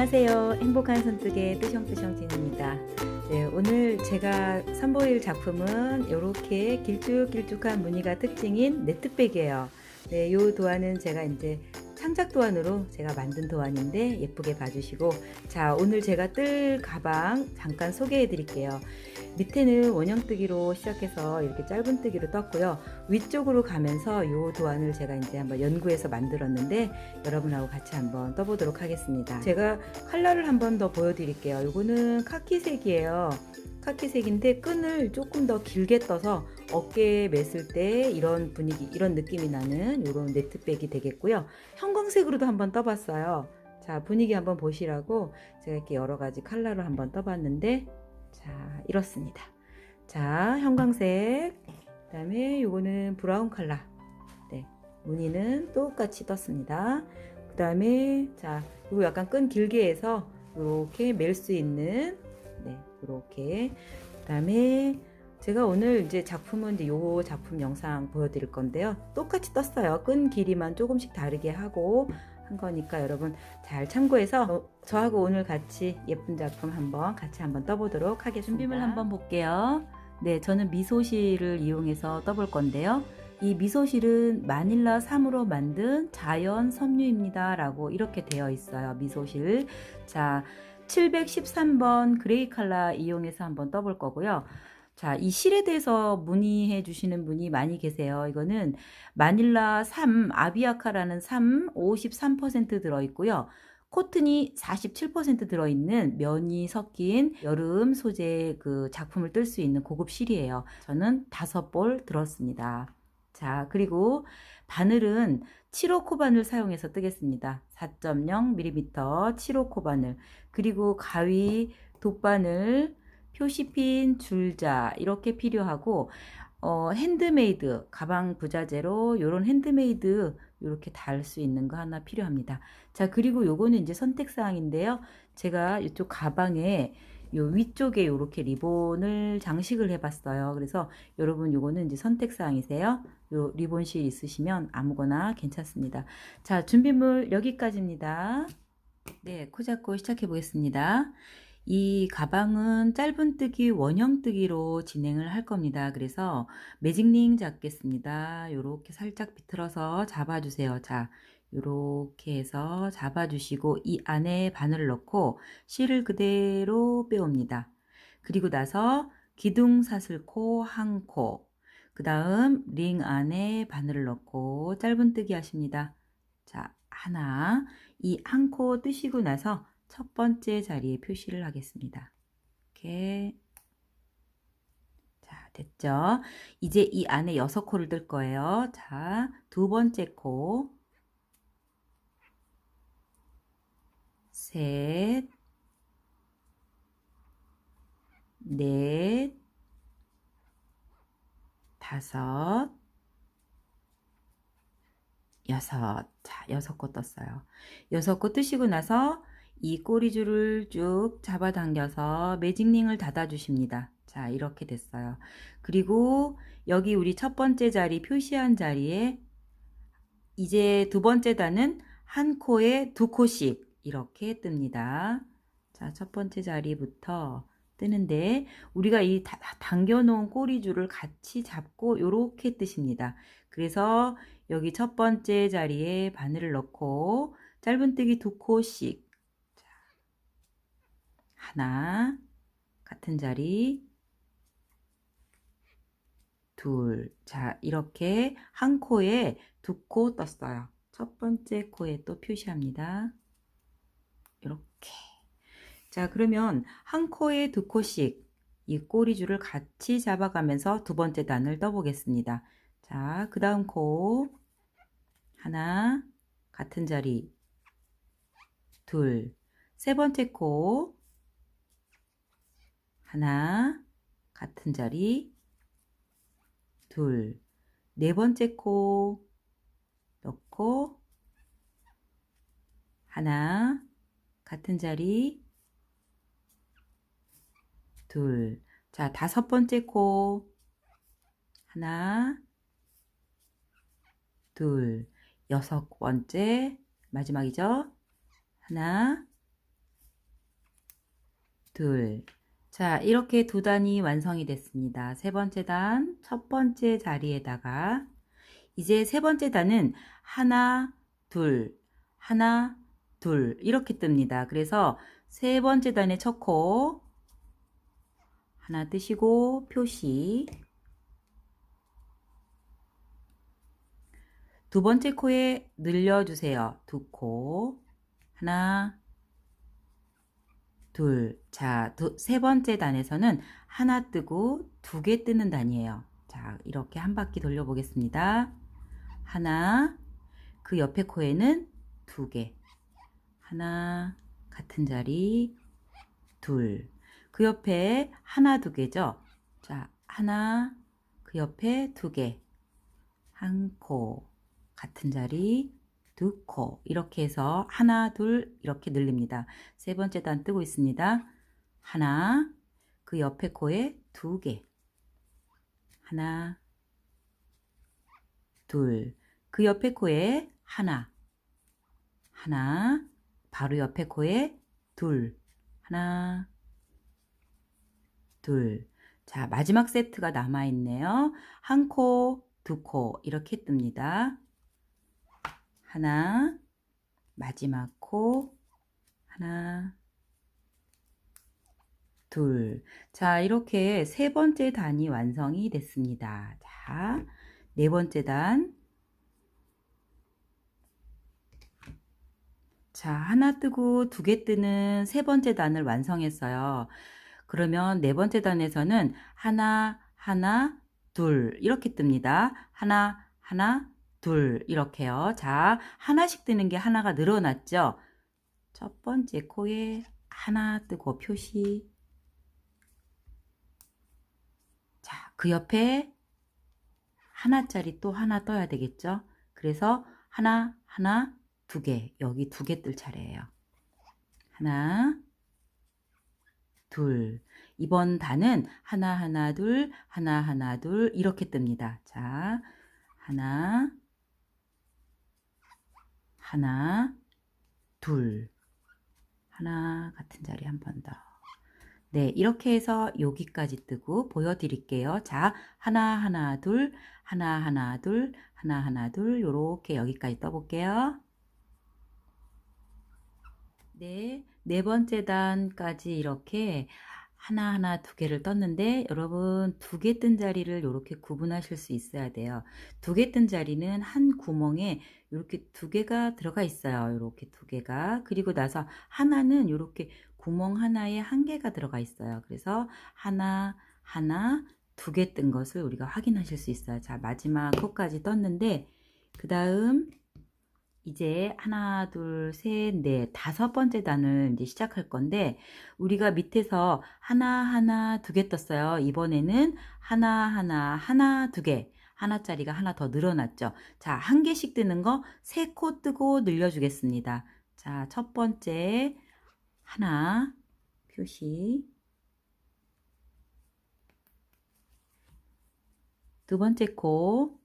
안녕하세요. 행복한 손뜨개 뜨숑뜨숑 진입니다. 네, 오늘 제가 선보일 작품은 이렇게 길쭉길쭉한 무늬가 특징인 네트백이에요. 네, 이 도안은 제가 이제 창작 도안으로 제가 만든 도안인데 예쁘게 봐주시고, 자, 오늘 제가 뜰 가방 잠깐 소개해 드릴게요. 밑에는 원형뜨기로 시작해서 이렇게 짧은 뜨기로 떴고요. 위쪽으로 가면서 이 도안을 제가 이제 한번 연구해서 만들었는데 여러분하고 같이 한번 떠보도록 하겠습니다. 제가 컬러를 한번 더 보여드릴게요. 이거는 카키색이에요. 카키색인데 끈을 조금 더 길게 떠서 어깨에 맸을 때 이런 분위기, 이런 느낌이 나는 이런 네트백이 되겠고요. 형광색으로도 한번 떠봤어요. 자, 분위기 한번 보시라고 제가 이렇게 여러 가지 컬러로 한번 떠봤는데, 자, 이렇습니다. 자, 형광색, 그 다음에 요거는 브라운 컬러. 네, 무늬는 똑같이 떴습니다. 그 다음에 자, 이거 약간 끈 길게 해서 이렇게 멜 수 있는, 네, 이렇게. 그 다음에 제가 오늘 이제 작품은 이제 요 작품 영상 보여드릴 건데요. 똑같이 떴어요. 끈 길이만 조금씩 다르게 하고 한 거니까 여러분 잘 참고해서 저하고 오늘 같이 예쁜 작품 같이 한번 떠보도록 하겠습니다. 준비물 한번 볼게요. 네, 저는 미소실을 이용해서 떠볼 건데요. 이 미소실은 마닐라 3으로 만든 자연 섬유입니다 라고 이렇게 되어 있어요. 미소실. 자, 713번 그레이 컬러 이용해서 한번 떠볼 거고요. 자, 이 실에 대해서 문의해 주시는 분이 많이 계세요. 이거는 마닐라 3, 아비아카라는 3, 53% 들어있고요. 코튼이 47% 들어있는 면이 섞인 여름 소재 그 작품을 뜰 수 있는 고급 실이에요. 저는 5볼 들었습니다. 자, 그리고 바늘은 7호 코바늘 사용해서 뜨겠습니다. 4.0mm 7호 코바늘, 그리고 가위, 돗바늘, 표시핀, 줄자 이렇게 필요하고, 핸드메이드 가방 부자재로 요런 핸드메이드 이렇게 달 수 있는 거 하나 필요합니다. 자, 그리고 요거는 이제 선택사항인데요. 제가 이쪽 가방에 요 위쪽에 이렇게 리본을 장식을 해봤어요. 그래서 여러분 요거는 이제 선택사항이세요. 요 리본실 있으시면 아무거나 괜찮습니다. 자, 준비물 여기까지입니다. 네, 코 잡고 시작해 보겠습니다. 이 가방은 짧은 뜨기, 원형 뜨기로 진행을 할 겁니다. 그래서 매직링 잡겠습니다. 요렇게 살짝 비틀어서 잡아주세요. 자, 요렇게 해서 잡아주시고 이 안에 바늘을 넣고 실을 그대로 빼옵니다. 그리고 나서 기둥사슬코 한 코, 그 다음 링 안에 바늘을 넣고 짧은 뜨기 하십니다. 자, 하나, 이 한 코 뜨시고 나서 첫 번째 자리에 표시를 하겠습니다. 이렇게. 자, 됐죠? 이제 이 안에 6코를 뜰 거예요. 자, 두 번째 코, 셋, 넷, 다섯, 여섯. 자, 6코 떴어요. 6코 뜨시고 나서 이 꼬리줄을 쭉 잡아당겨서 매직링을 닫아 주십니다. 자, 이렇게 됐어요. 그리고 여기 우리 첫 번째 자리 표시한 자리에 이제 두 번째 단은 한 코에 2코씩 이렇게 뜹니다. 자, 첫 번째 자리부터 뜨는데 우리가 이 당겨 놓은 꼬리줄을 같이 잡고 이렇게 뜨십니다. 그래서 여기 첫 번째 자리에 바늘을 넣고 짧은뜨기 2코씩, 하나, 같은 자리, 둘. 자, 이렇게 한 코에 2코 떴어요. 첫 번째 코에 또 표시합니다. 이렇게. 자, 그러면 한 코에 2코씩 이 꼬리줄을 같이 잡아가면서 두 번째 단을 떠보겠습니다. 자, 그 다음 코 하나, 같은 자리, 둘. 세 번째 코 하나, 같은 자리, 둘. 네 번째 코 넣고 하나, 같은 자리, 둘. 자, 다섯 번째 코 하나, 둘. 여섯 번째 마지막이죠. 하나, 둘. 자, 이렇게 두 단이 완성이 됐습니다. 세 번째 단, 첫 번째 자리에다가 이제 세 번째 단은 하나, 둘, 하나, 둘 이렇게 뜹니다. 그래서 세 번째 단의 첫 코 하나 뜨시고 표시, 두 번째 코에 늘려주세요. 두 코, 하나, 둘. 자, 세 번째 단에서는 하나 뜨고 두 개 뜨는 단이에요. 자, 이렇게 한 바퀴 돌려보겠습니다. 하나, 그 옆에 코에는 두 개, 하나, 같은 자리, 둘. 그 옆에 하나, 두 개죠. 자, 하나, 그 옆에 두 개, 한 코, 같은 자리, 두 코. 이렇게 해서 하나, 둘 이렇게 늘립니다. 세 번째 단 뜨고 있습니다. 하나, 그 옆에 코에 두 개, 하나, 둘. 그 옆에 코에 하나, 하나, 바로 옆에 코에 둘, 하나, 둘. 자, 마지막 세트가 남아있네요. 한 코, 두 코 이렇게 뜹니다. 하나, 마지막 코, 하나, 둘. 자, 이렇게 세 번째 단이 완성이 됐습니다. 자, 네 번째 단. 자, 하나 뜨고 두 개 뜨는 세 번째 단을 완성했어요. 그러면 네 번째 단에서는 하나, 하나, 둘 이렇게 뜹니다. 하나, 하나, 둘 이렇게요. 자, 하나씩 뜨는 게 하나가 늘어났죠. 첫 번째 코에 하나 뜨고 표시. 자, 그 옆에 하나짜리 또 하나 떠야 되겠죠. 그래서 하나, 하나, 두 개. 여기 두 개 뜰 차례예요. 하나, 둘. 이번 단은 하나, 하나, 둘, 하나, 하나, 둘 이렇게 뜹니다. 자, 하나, 하나, 둘. 하나, 같은 자리 한 번 더. 네, 이렇게 해서 여기까지 뜨고 보여드릴게요. 자, 하나, 하나, 둘, 하나, 하나, 둘, 하나, 하나, 둘, 요렇게 여기까지 떠볼게요. 네, 네 번째 단까지 이렇게 하나하나 두 개를 떴는데 여러분 두 개 뜬 자리를 이렇게 구분하실 수 있어야 돼요. 두 개 뜬 자리는 한 구멍에 이렇게 두 개가 들어가 있어요. 이렇게 두 개가. 그리고 나서 하나는 이렇게 구멍 하나에 한 개가 들어가 있어요. 그래서 하나, 하나, 두 개 뜬 것을 우리가 확인하실 수 있어요. 자, 마지막 코까지 떴는데 그 다음 이제 하나, 둘, 셋, 넷, 다섯 번째 단을 이제 시작할 건데 우리가 밑에서 하나, 하나, 두 개 떴어요. 이번에는 하나, 하나, 하나, 두 개. 하나짜리가 하나 더 늘어났죠. 자, 한 개씩 뜨는 거 세 코 뜨고 늘려주겠습니다. 자, 첫 번째 하나 표시. 두 번째 코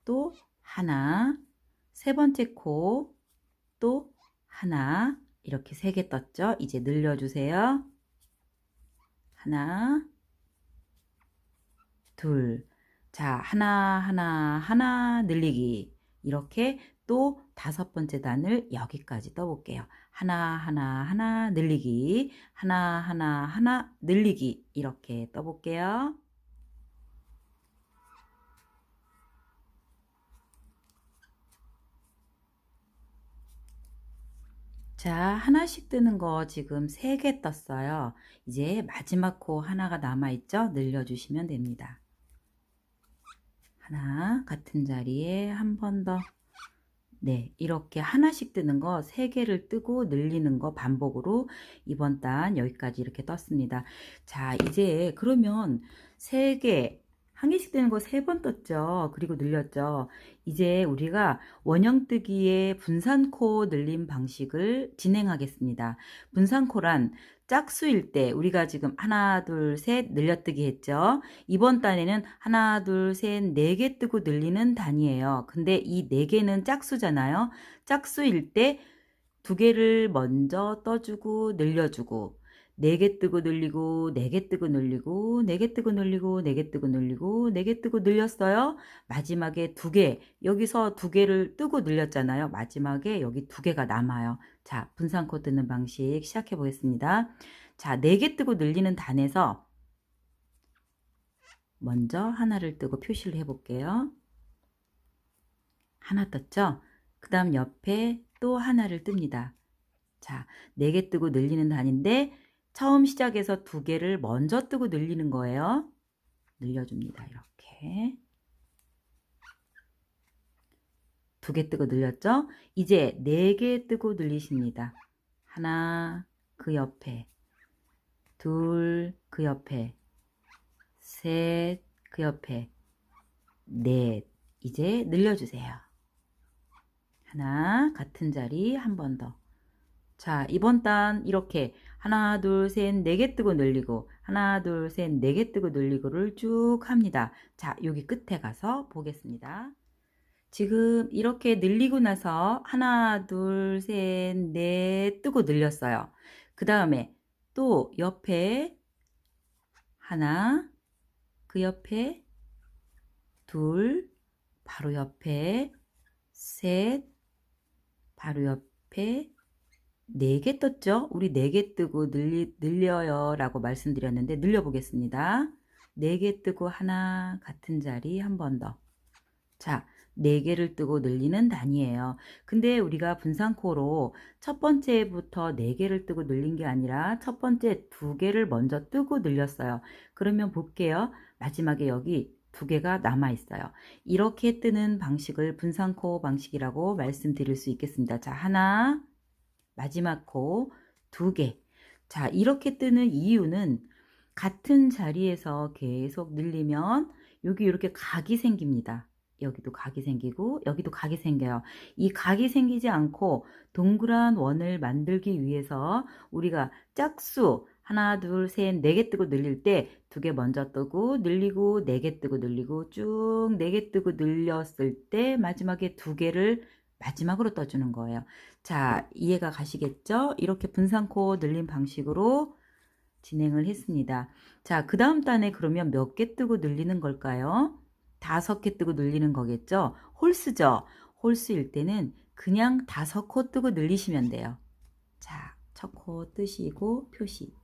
또 하나. 세 번째 코 또 하나. 이렇게 세 개 떴죠. 이제 늘려주세요. 하나, 둘. 자, 하나, 하나, 하나 늘리기. 이렇게 또 다섯 번째 단을 여기까지 떠볼게요. 하나, 하나, 하나 늘리기. 하나, 하나, 하나 늘리기. 이렇게 떠볼게요. 자, 하나씩 뜨는 거 지금 3개 떴어요. 이제 마지막 코 하나가 남아있죠? 늘려주시면 됩니다. 하나, 같은 자리에 한 번 더. 네, 이렇게 하나씩 뜨는 거 3개를 뜨고 늘리는 거 반복으로 이번 단 여기까지 이렇게 떴습니다. 자, 이제 그러면 3개, 한 개씩 뜨는 거 3번 떴죠. 그리고 늘렸죠. 이제 우리가 원형뜨기의 분산코 늘림 방식을 진행하겠습니다. 분산코란 짝수일 때 우리가 지금 하나, 둘, 셋 늘려뜨기 했죠. 이번 단에는 하나, 둘, 셋, 4개 뜨고 늘리는 단이에요. 근데 이 4개는 짝수잖아요. 짝수일 때 2개를 먼저 떠주고 늘려주고 4개 뜨고 늘리고 4개 뜨고 늘리고 4개 뜨고 늘리고 4개 뜨고 늘리고 4개 뜨고 늘렸어요. 마지막에 2개, 여기서 2개를 뜨고 늘렸잖아요. 마지막에 여기 2개가 남아요. 자, 분산코 뜨는 방식 시작해 보겠습니다. 자, 4개 뜨고 늘리는 단에서 먼저 하나를 뜨고 표시를 해 볼게요. 하나 떴죠? 그 다음 옆에 또 하나를 뜹니다. 자, 4개 뜨고 늘리는 단인데 처음 시작해서 2개를 먼저 뜨고 늘리는 거예요. 늘려줍니다. 이렇게 2개 뜨고 늘렸죠? 이제 4개 뜨고 늘리십니다. 하나, 그 옆에 둘, 그 옆에 셋, 그 옆에 넷. 이제 늘려주세요. 하나, 같은 자리 한 번 더. 자, 이번 단 이렇게 하나, 둘, 셋, 4개 뜨고 늘리고 하나, 둘, 셋, 4개 뜨고 늘리고를 쭉 합니다. 자, 여기 끝에 가서 보겠습니다. 지금 이렇게 늘리고 나서 하나, 둘, 셋, 넷 뜨고 늘렸어요. 그 다음에 또 옆에 하나, 그 옆에 둘, 바로 옆에 셋, 바로 옆에 4개 떴죠? 우리 4개 뜨고 늘려요 라고 말씀드렸는데 늘려 보겠습니다. 4개 뜨고 하나, 같은 자리 한 번 더. 자, 4개를 뜨고 늘리는 단위예요. 근데 우리가 분산코로 첫 번째부터 4개를 뜨고 늘린 게 아니라 첫 번째 2개를 먼저 뜨고 늘렸어요. 그러면 볼게요. 마지막에 여기 2개가 남아 있어요. 이렇게 뜨는 방식을 분산코 방식이라고 말씀드릴 수 있겠습니다. 자, 하나, 마지막 코 2개. 자, 이렇게 뜨는 이유는 같은 자리에서 계속 늘리면 여기 이렇게 각이 생깁니다. 여기도 각이 생기고 여기도 각이 생겨요. 이 각이 생기지 않고 동그란 원을 만들기 위해서 우리가 짝수 하나, 둘, 셋, 4개 뜨고 늘릴 때 2개 먼저 뜨고 늘리고 4개 뜨고 늘리고 쭉 4개 뜨고 늘렸을 때 마지막에 2개를 마지막으로 떠주는 거예요. 자, 이해가 가시겠죠? 이렇게 분산코 늘림 방식으로 진행을 했습니다. 자, 그 다음 단에 그러면 몇 개 뜨고 늘리는 걸까요? 5개 뜨고 늘리는 거겠죠? 홀수죠? 홀수일 때는 그냥 5코 뜨고 늘리시면 돼요. 자, 첫 코 뜨시고 표시.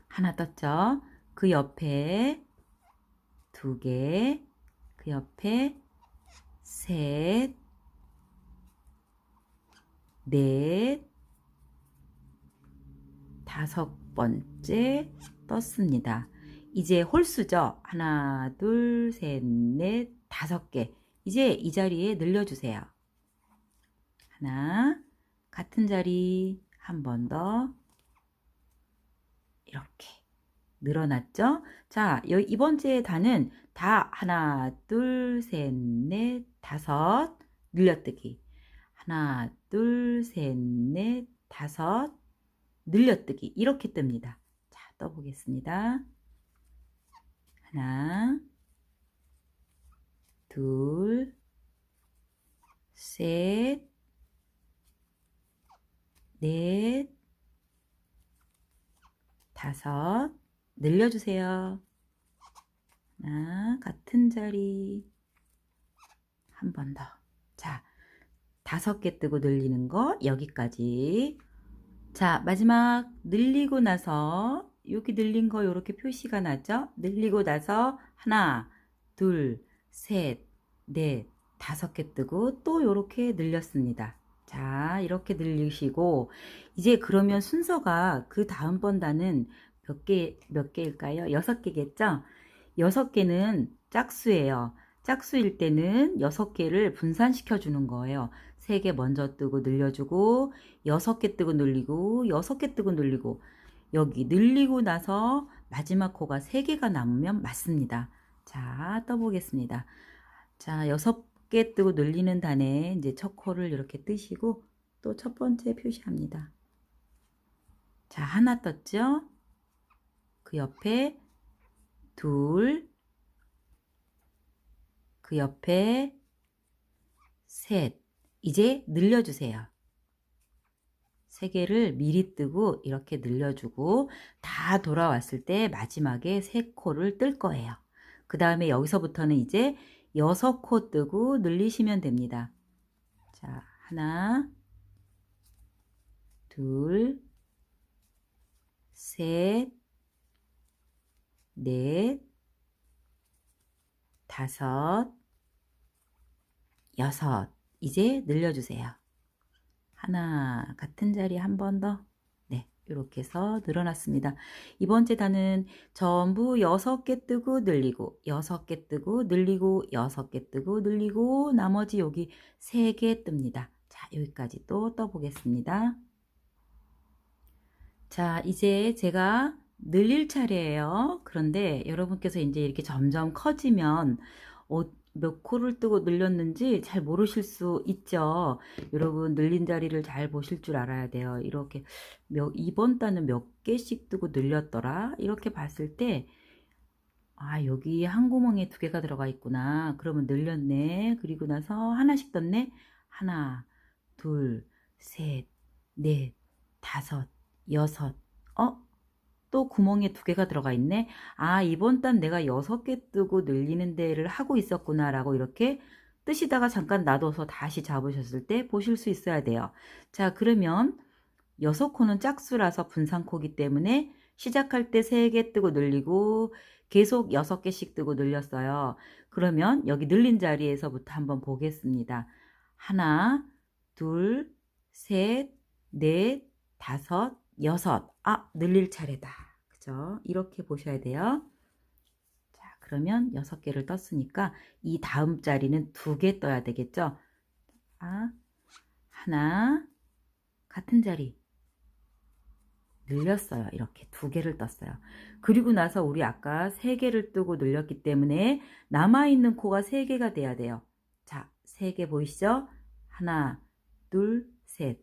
하나 떴죠? 그 옆에 2개, 그 옆에 셋, 넷, 5번째 떴습니다. 이제 홀수죠. 하나, 둘, 셋, 넷, 5개. 이제 이 자리에 늘려주세요. 하나, 같은 자리 한 번 더. 이렇게 늘어났죠? 자, 이번째 단은 다 하나, 둘, 셋, 넷, 5 늘려뜨기. 하나, 둘, 셋, 넷, 5 늘려뜨기. 이렇게 뜹니다. 자, 떠보겠습니다. 하나, 둘, 셋, 넷, 5 늘려주세요. 하나, 같은 자리 한 번 더. 자, 5개 뜨고 늘리는 거 여기까지. 자, 마지막 늘리고 나서 여기 늘린 거 이렇게 표시가 나죠? 늘리고 나서 하나, 둘, 셋, 넷, 5개 뜨고 또 이렇게 늘렸습니다. 자, 이렇게 늘리시고 이제 그러면 순서가 그 다음번 단은 몇 개일까요? 6개겠죠? 6개는 짝수예요. 짝수일 때는 6개를 분산시켜 주는 거예요. 3개 먼저 뜨고 늘려주고 6개 뜨고 늘리고 6개 뜨고 늘리고 여기 늘리고 나서 마지막 코가 3개가 남으면 맞습니다. 자, 떠보겠습니다. 자, 6개 뜨고 늘리는 단에 이제 첫 코를 이렇게 뜨시고 또 첫 번째 표시합니다. 자, 하나 떴죠? 그 옆에 둘, 그 옆에 셋. 이제 늘려주세요. 3개를 미리 뜨고 이렇게 늘려주고 다 돌아왔을 때 마지막에 3코를 뜰 거예요. 그 다음에 여기서부터는 이제 6코 뜨고 늘리시면 됩니다. 자, 하나, 둘, 셋, 넷, 다섯, 여섯. 이제 늘려주세요. 하나, 같은 자리 한 번 더. 네, 이렇게 해서 늘어났습니다. 이번 째 단은 전부 6개 뜨고 늘리고 6개 뜨고 늘리고 6개 뜨고 늘리고 나머지 여기 3개 뜹니다. 자, 여기까지 또 떠보겠습니다. 자, 이제 제가 늘릴 차례예요. 그런데 여러분께서 이제 이렇게 점점 커지면 몇 코를 뜨고 늘렸는지 잘 모르실 수 있죠. 여러분 늘린 자리를 잘 보실 줄 알아야 돼요. 이렇게 이번 단은 몇 개씩 뜨고 늘렸더라 이렇게 봤을 때 여기 한 구멍에 2개가 들어가 있구나. 그러면 늘렸네. 그리고 나서 하나씩 떴네. 하나, 둘, 셋, 넷, 다섯, 여섯. 또 구멍에 2개가 들어가 있네. 이번 단 내가 6개 뜨고 늘리는 데를 하고 있었구나 라고 이렇게 뜨시다가 잠깐 놔둬서 다시 잡으셨을 때 보실 수 있어야 돼요. 자, 그러면 6코는 짝수라서 분산코기 때문에 시작할 때 3개 뜨고 늘리고 계속 6개씩 뜨고 늘렸어요. 그러면 여기 늘린 자리에서부터 한번 보겠습니다. 하나, 둘, 셋, 넷, 다섯, 여섯. 늘릴 차례다. 그죠? 이렇게 보셔야 돼요. 자, 그러면 6개를 떴으니까 이 다음 자리는 2개 떠야 되겠죠? 하나, 같은 자리. 늘렸어요. 이렇게 2개를 떴어요. 그리고 나서 우리 아까 3개를 뜨고 늘렸기 때문에 남아있는 코가 3개가 돼야 돼요. 자, 3개 보이시죠? 하나, 둘, 셋.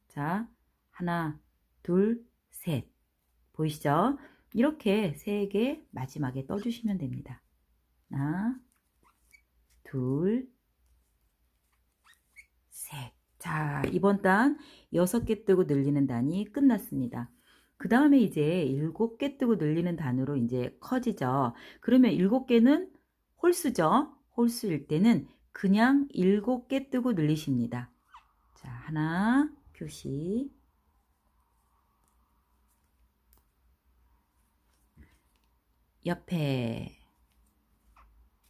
자, 하나, 둘, 셋. 보이시죠? 이렇게 3개 마지막에 떠주시면 됩니다. 하나, 둘, 셋. 자, 이번 단 6개 뜨고 늘리는 단이 끝났습니다. 그 다음에 이제 7개 뜨고 늘리는 단으로 이제 커지죠. 그러면 7개는 홀수죠. 홀수일 때는 그냥 7개 뜨고 늘리십니다. 자, 하나, 표시. 옆에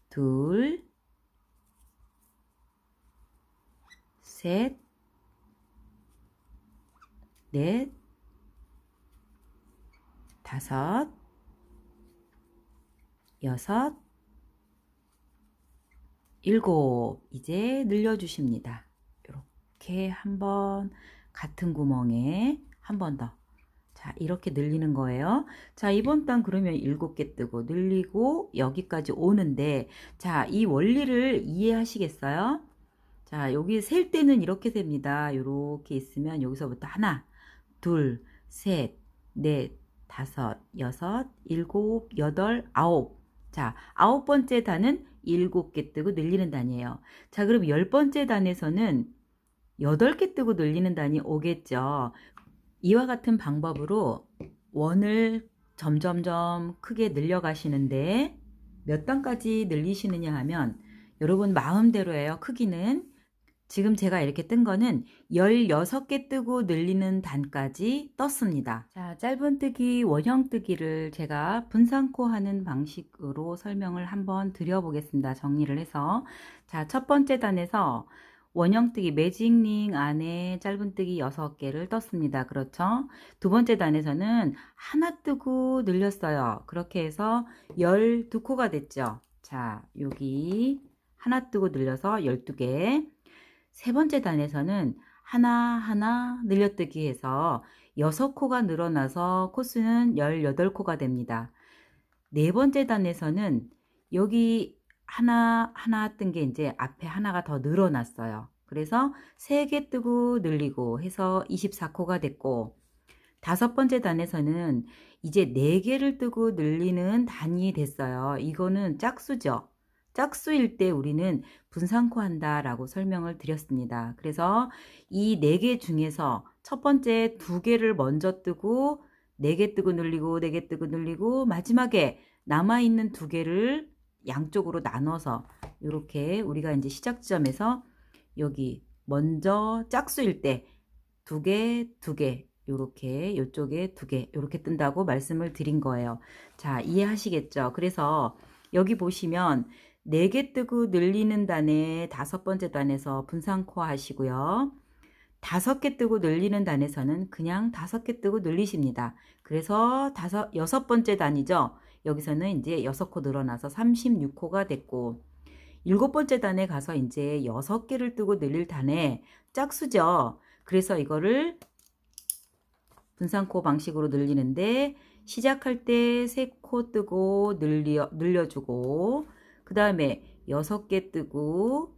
둘, 셋, 넷, 다섯, 여섯, 일곱. 이제 늘려주십니다. 이렇게 한번 같은 구멍에 한 번 더. 자, 이렇게 늘리는 거예요. 자, 이번 단 그러면 7개 뜨고 늘리고 여기까지 오는데, 자, 이 원리를 이해하시겠어요? 자, 여기 셀 때는 이렇게 됩니다. 이렇게 있으면 여기서부터 하나, 둘, 셋, 넷, 다섯, 여섯, 일곱, 여덟, 아홉. 자, 9번째 단은 7개 뜨고 늘리는 단이에요. 자, 그럼 10번째 단에서는 8개 뜨고 늘리는 단이 오겠죠. 이와 같은 방법으로 원을 점점점 크게 늘려가시는데 몇 단까지 늘리시느냐 하면 여러분 마음대로예요. 크기는 지금 제가 이렇게 뜬 거는 16개 뜨고 늘리는 단까지 떴습니다. 자, 짧은뜨기, 원형뜨기를 제가 분산코 하는 방식으로 설명을 한번 드려보겠습니다. 정리를 해서. 자, 첫 번째 단에서 원형뜨기 매직링 안에 짧은뜨기 6개를 떴습니다. 그렇죠? 두 번째 단에서는 하나 뜨고 늘렸어요. 그렇게 해서 12코가 됐죠. 자, 여기 하나 뜨고 늘려서 12개. 세 번째 단에서는 하나 늘려뜨기 해서 6코가 늘어나서 코수는 18코가 됩니다. 네 번째 단에서는 여기 하나 뜬 게 이제 앞에 하나가 더 늘어났어요. 그래서 3개 뜨고 늘리고 해서 24코가 됐고, 다섯 번째 단에서는 이제 4개를 뜨고 늘리는 단이 됐어요. 이거는 짝수죠. 짝수일 때 우리는 분산코 한다 라고 설명을 드렸습니다. 그래서 이 4개 중에서 첫 번째 두 개를 먼저 뜨고 4개 뜨고 늘리고 4개 뜨고 늘리고 마지막에 남아있는 두 개를 양쪽으로 나눠서 이렇게 우리가 이제 시작 지점에서 여기 먼저 짝수일 때 두 개, 두 개, 요렇게 요쪽에 두 개, 요렇게 뜬다고 말씀을 드린 거예요. 자, 이해하시겠죠? 그래서 여기 보시면 4개 뜨고 늘리는 단에 5번째 단에서 분산코 하시고요. 5개 뜨고 늘리는 단에서는 그냥 5개 뜨고 늘리십니다. 그래서 6번째 단이죠. 여기서는 이제 6코 늘어나서 36코가 됐고, 7번째 단에 가서 이제 6개를 뜨고 늘릴 단에 짝수죠. 그래서 이거를 분산코 방식으로 늘리는데 시작할 때 3코 뜨고 늘려주고 그 다음에 6개 뜨고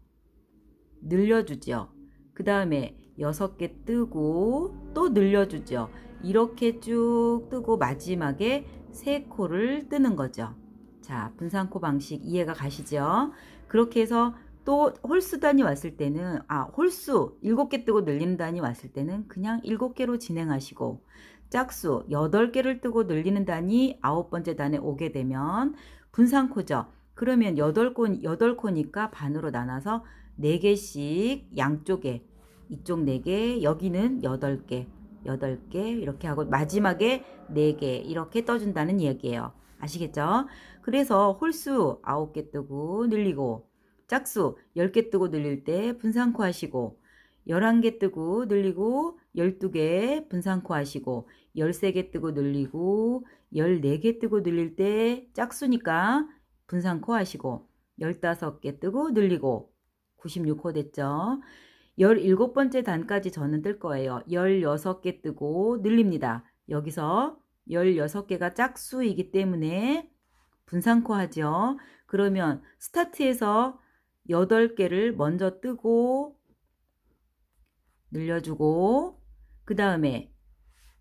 늘려주죠. 그 다음에 6개 뜨고 또 늘려주죠. 이렇게 쭉 뜨고 마지막에 3코를 뜨는 거죠. 자, 분산코 방식 이해가 가시죠? 그렇게 해서 또 홀수 단위 왔을 때는 홀수 7개 뜨고 늘리는 단위 왔을 때는 그냥 7개로 진행하시고 짝수 8개를 뜨고 늘리는 단위 9번째 단에 오게 되면 분산코죠. 그러면 8코니까 반으로 나눠서 4개씩 양쪽에 이쪽 4개 여기는 8개 8개 이렇게 하고 마지막에 4개 이렇게 떠준다는 이야기예요. 아시겠죠? 그래서 홀수 9개 뜨고 늘리고 짝수 10개 뜨고 늘릴 때 분산코 하시고 11개 뜨고 늘리고 12개 분산코 하시고 13개 뜨고 늘리고 14개 뜨고 늘릴 때 짝수니까 분산코 하시고 15개 뜨고 늘리고 96코 됐죠. 17번째 단까지 저는 뜰 거예요. 16개 뜨고 늘립니다. 여기서 16개가 짝수이기 때문에 분산코 하죠. 그러면 스타트에서 8개를 먼저 뜨고 늘려주고 그 다음에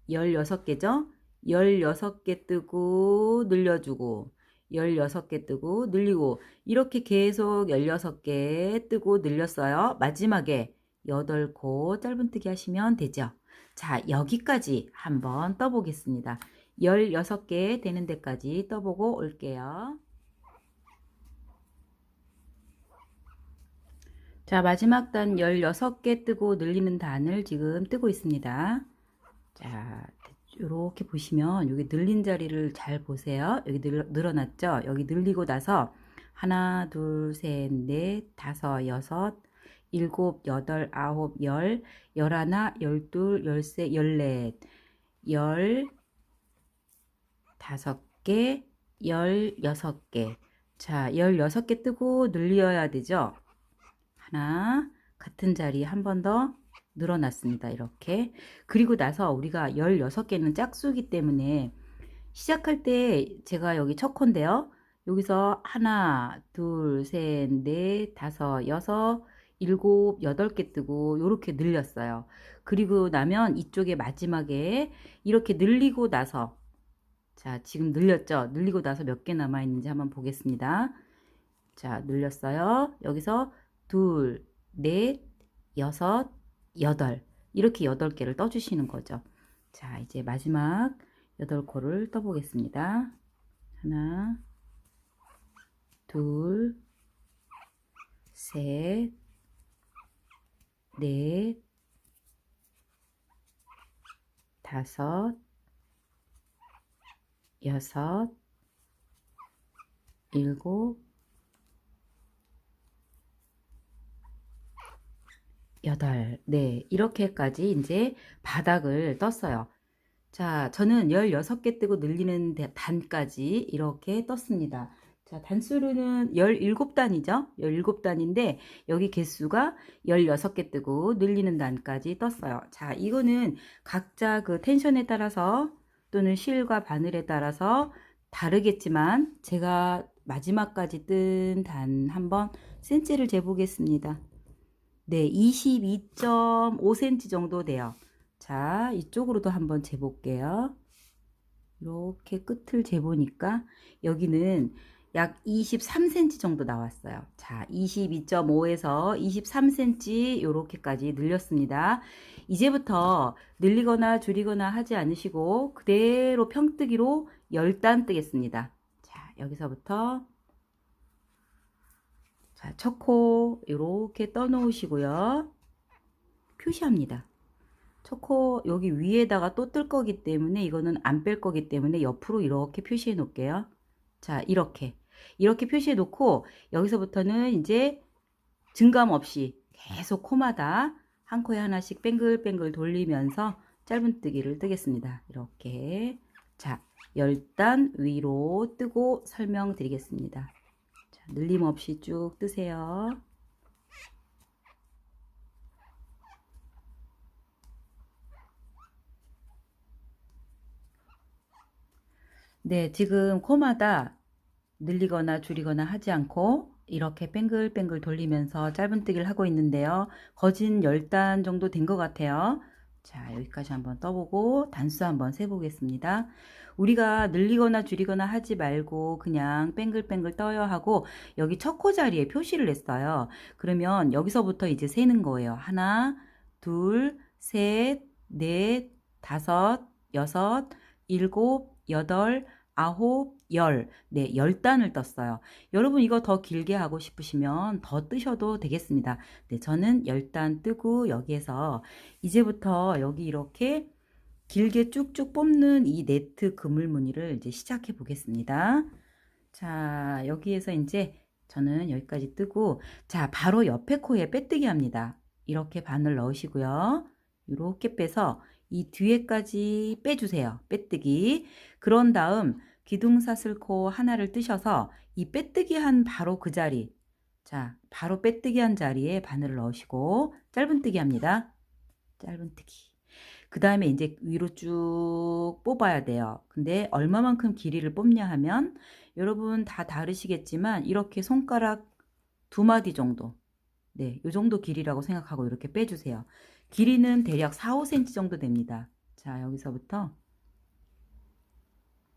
16개죠. 16개 뜨고 늘려주고 16개 뜨고 늘리고 이렇게 계속 16개 뜨고 늘렸어요. 마지막에 8코 짧은뜨기 하시면 되죠. 자, 여기까지 한번 떠보겠습니다. 16개 되는 데까지 떠보고 올게요. 자, 마지막 단 16개 뜨고 늘리는 단을 지금 뜨고 있습니다. 자, 이렇게 보시면 여기 늘린 자리를 잘 보세요. 여기 늘어났죠? 여기 늘리고 나서 하나, 둘, 셋, 넷, 다섯, 여섯, 일곱, 여덟, 아홉, 열, 열하나, 열둘, 열세, 열넷, 15개, 16개. 자, 16개 뜨고 늘려야 되죠? 하나, 같은 자리 한 번 더 늘어났습니다. 이렇게. 그리고 나서 우리가 16개는 짝수이기 때문에 시작할 때 제가 여기 첫 콘데요. 여기서 하나, 둘, 셋, 넷, 다섯, 여섯, 일곱, 8개 뜨고 이렇게 늘렸어요. 그리고 나면 이쪽에 마지막에 이렇게 늘리고 나서 자, 지금 늘렸죠? 늘리고 나서 몇 개 남아있는지 한번 보겠습니다. 자, 늘렸어요. 여기서 둘, 넷, 여섯, 여덟 이렇게 8개를 떠주시는 거죠. 자, 이제 마지막 8코를 떠보겠습니다. 하나, 둘, 셋, 넷, 다섯, 여섯, 일곱, 여덟, 네, 이렇게까지 이제 바닥을 떴어요. 자, 저는 16개 뜨고 늘리는 단까지 이렇게 떴습니다. 자, 단수로는 17단이죠. 17단인데 여기 개수가 16개 뜨고 늘리는 단까지 떴어요. 자, 이거는 각자 그 텐션에 따라서 또는 실과 바늘에 따라서 다르겠지만 제가 마지막까지 뜬 단 한번 센치를 재보겠습니다. 네, 22.5cm 정도 돼요. 자, 이쪽으로도 한번 재볼게요. 이렇게 끝을 재보니까 여기는 약 23cm 정도 나왔어요. 자, 22.5에서 23cm 요렇게까지 늘렸습니다. 이제부터 늘리거나 줄이거나 하지 않으시고 그대로 평뜨기로 10단 뜨겠습니다. 자, 여기서부터 자, 첫 코 요렇게 떠 놓으시고요. 표시합니다. 첫 코 여기 위에다가 또 뜰 거기 때문에 이거는 안 뺄 거기 때문에 옆으로 이렇게 표시해 놓을게요. 자, 이렇게 표시해 놓고 여기서부터는 이제 증감 없이 계속 코마다 한 코에 하나씩 뱅글뱅글 돌리면서 짧은뜨기를 뜨겠습니다. 이렇게. 자, 10단 위로 뜨고 설명드리겠습니다. 자, 늘림 없이 쭉 뜨세요. 네, 지금 코마다 늘리거나 줄이거나 하지 않고 이렇게 뱅글뱅글 돌리면서 짧은뜨기를 하고 있는데요. 거진 10단 정도 된 것 같아요. 자, 여기까지 한번 떠보고 단수 한번 세보겠습니다. 우리가 늘리거나 줄이거나 하지 말고 그냥 뱅글뱅글 떠야 하고 여기 첫 코 자리에 표시를 했어요. 그러면 여기서부터 이제 세는 거예요. 하나, 둘, 셋, 넷, 다섯, 여섯, 일곱, 여덟, 아홉, 열. 네, 10단을 떴어요. 여러분 이거 더 길게 하고 싶으시면 더 뜨셔도 되겠습니다. 네, 저는 10단 뜨고 여기에서 이제부터 여기 이렇게 길게 쭉쭉 뽑는 이 네트 그물 무늬를 이제 시작해 보겠습니다. 자, 여기에서 이제 저는 여기까지 뜨고 자, 바로 옆에 코에 빼뜨기 합니다. 이렇게 바늘 넣으시고요. 이렇게 빼서 이 뒤에까지 빼주세요. 빼뜨기. 그런 다음 기둥사슬코 하나를 뜨셔서 이 빼뜨기 한 바로 그 자리, 자, 바로 빼뜨기 한 자리에 바늘을 넣으시고 짧은뜨기 합니다. 짧은뜨기. 그 다음에 이제 위로 쭉 뽑아야 돼요. 근데 얼마만큼 길이를 뽑냐 하면 여러분 다 다르시겠지만 이렇게 손가락 2마디 정도, 네, 요 정도 길이라고 생각하고 이렇게 빼주세요. 길이는 대략 4, 5cm 정도 됩니다. 자, 여기서부터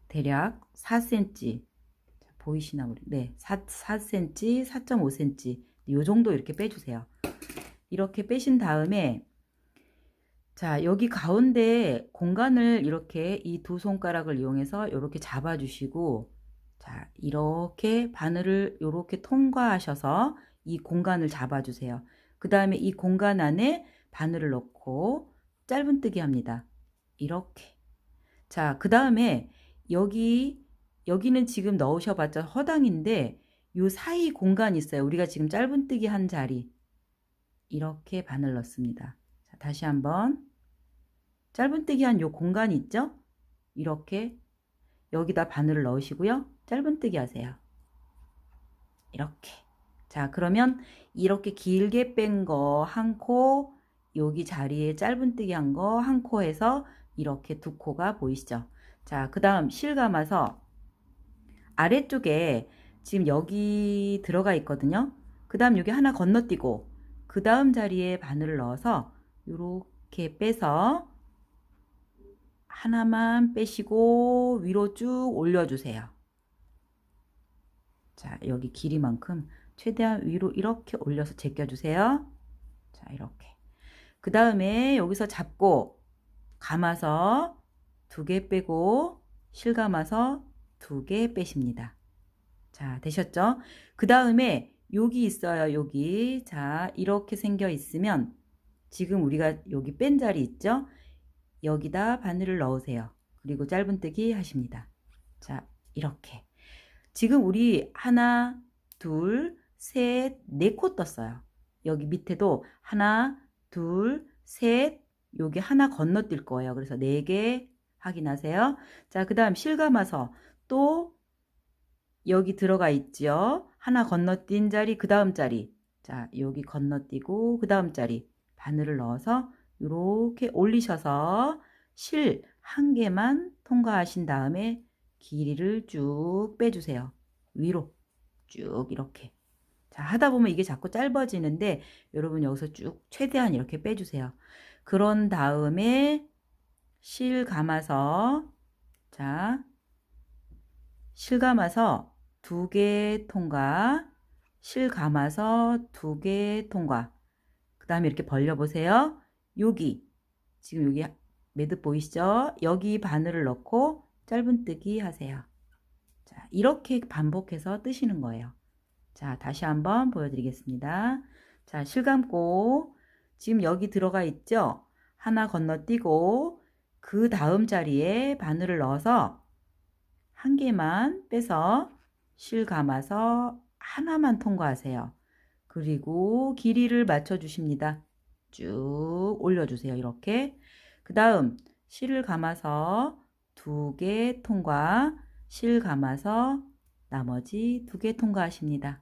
대략 4cm. 자, 보이시나 우리? 네, 4cm, 4.5cm. 요 정도 이렇게 빼주세요. 이렇게 빼신 다음에 자, 여기 가운데 공간을 이렇게 이 두 손가락을 이용해서 이렇게 잡아주시고 자, 이렇게 바늘을 이렇게 통과하셔서 이 공간을 잡아주세요. 그 다음에 이 공간 안에 바늘을 넣고 짧은뜨기 합니다. 이렇게. 자, 그 다음에 여기는 지금 넣으셔봤자 허당인데 요 사이 공간이 있어요. 우리가 지금 짧은뜨기 한 자리. 이렇게 바늘 넣습니다. 자, 다시 한번. 짧은뜨기 한 요 공간이 있죠? 이렇게 여기다 바늘을 넣으시고요. 짧은뜨기 하세요. 이렇게. 자, 그러면 이렇게 길게 뺀 거 한 코, 여기 자리에 짧은뜨기 한 거 한 코에서 이렇게 두 코가 보이시죠? 자, 그 다음 실 감아서 아래쪽에 지금 여기 들어가 있거든요. 그 다음 여기 하나 건너뛰고 그 다음 자리에 바늘을 넣어서 이렇게 빼서 하나만 빼시고 위로 쭉 올려주세요. 자, 여기 길이만큼 최대한 위로 이렇게 올려서 제껴주세요. 자, 이렇게. 그 다음에 여기서 잡고 감아서 2개 빼고 실 감아서 2개 빼십니다. 자, 되셨죠? 그 다음에 여기 있어요. 여기. 자, 이렇게 생겨 있으면 지금 우리가 여기 뺀 자리 있죠? 여기다 바늘을 넣으세요. 그리고 짧은뜨기 하십니다. 자, 이렇게. 지금 우리 하나, 둘, 셋, 4코 떴어요. 여기 밑에도 하나, 둘, 셋, 여기 하나 건너뛸 거예요. 그래서 4개 확인하세요. 자, 그 다음 실 감아서 또 여기 들어가 있죠. 하나 건너뛴 자리, 그 다음 자리. 자, 여기 건너뛰고 그 다음 자리. 바늘을 넣어서 이렇게 올리셔서 실 한 개만 통과하신 다음에 길이를 쭉 빼주세요. 위로 쭉 이렇게. 자, 하다 보면 이게 자꾸 짧아지는데 여러분 여기서 쭉 최대한 이렇게 빼주세요. 그런 다음에 실 감아서 자, 실 감아서 두 개 통과, 실 감아서 두 개 통과. 그 다음에 이렇게 벌려보세요. 여기, 지금 여기 매듭 보이시죠? 여기 바늘을 넣고 짧은뜨기 하세요. 자, 이렇게 반복해서 뜨시는 거예요. 자, 다시 한번 보여드리겠습니다. 자, 실 감고 지금 여기 들어가 있죠? 하나 건너뛰고 그 다음 자리에 바늘을 넣어서 한 개만 빼서 실 감아서 하나만 통과하세요. 그리고 길이를 맞춰 주십니다. 쭉 올려주세요. 이렇게. 그 다음 실을 감아서 두 개 통과, 실 감아서 나머지 두 개 통과하십니다.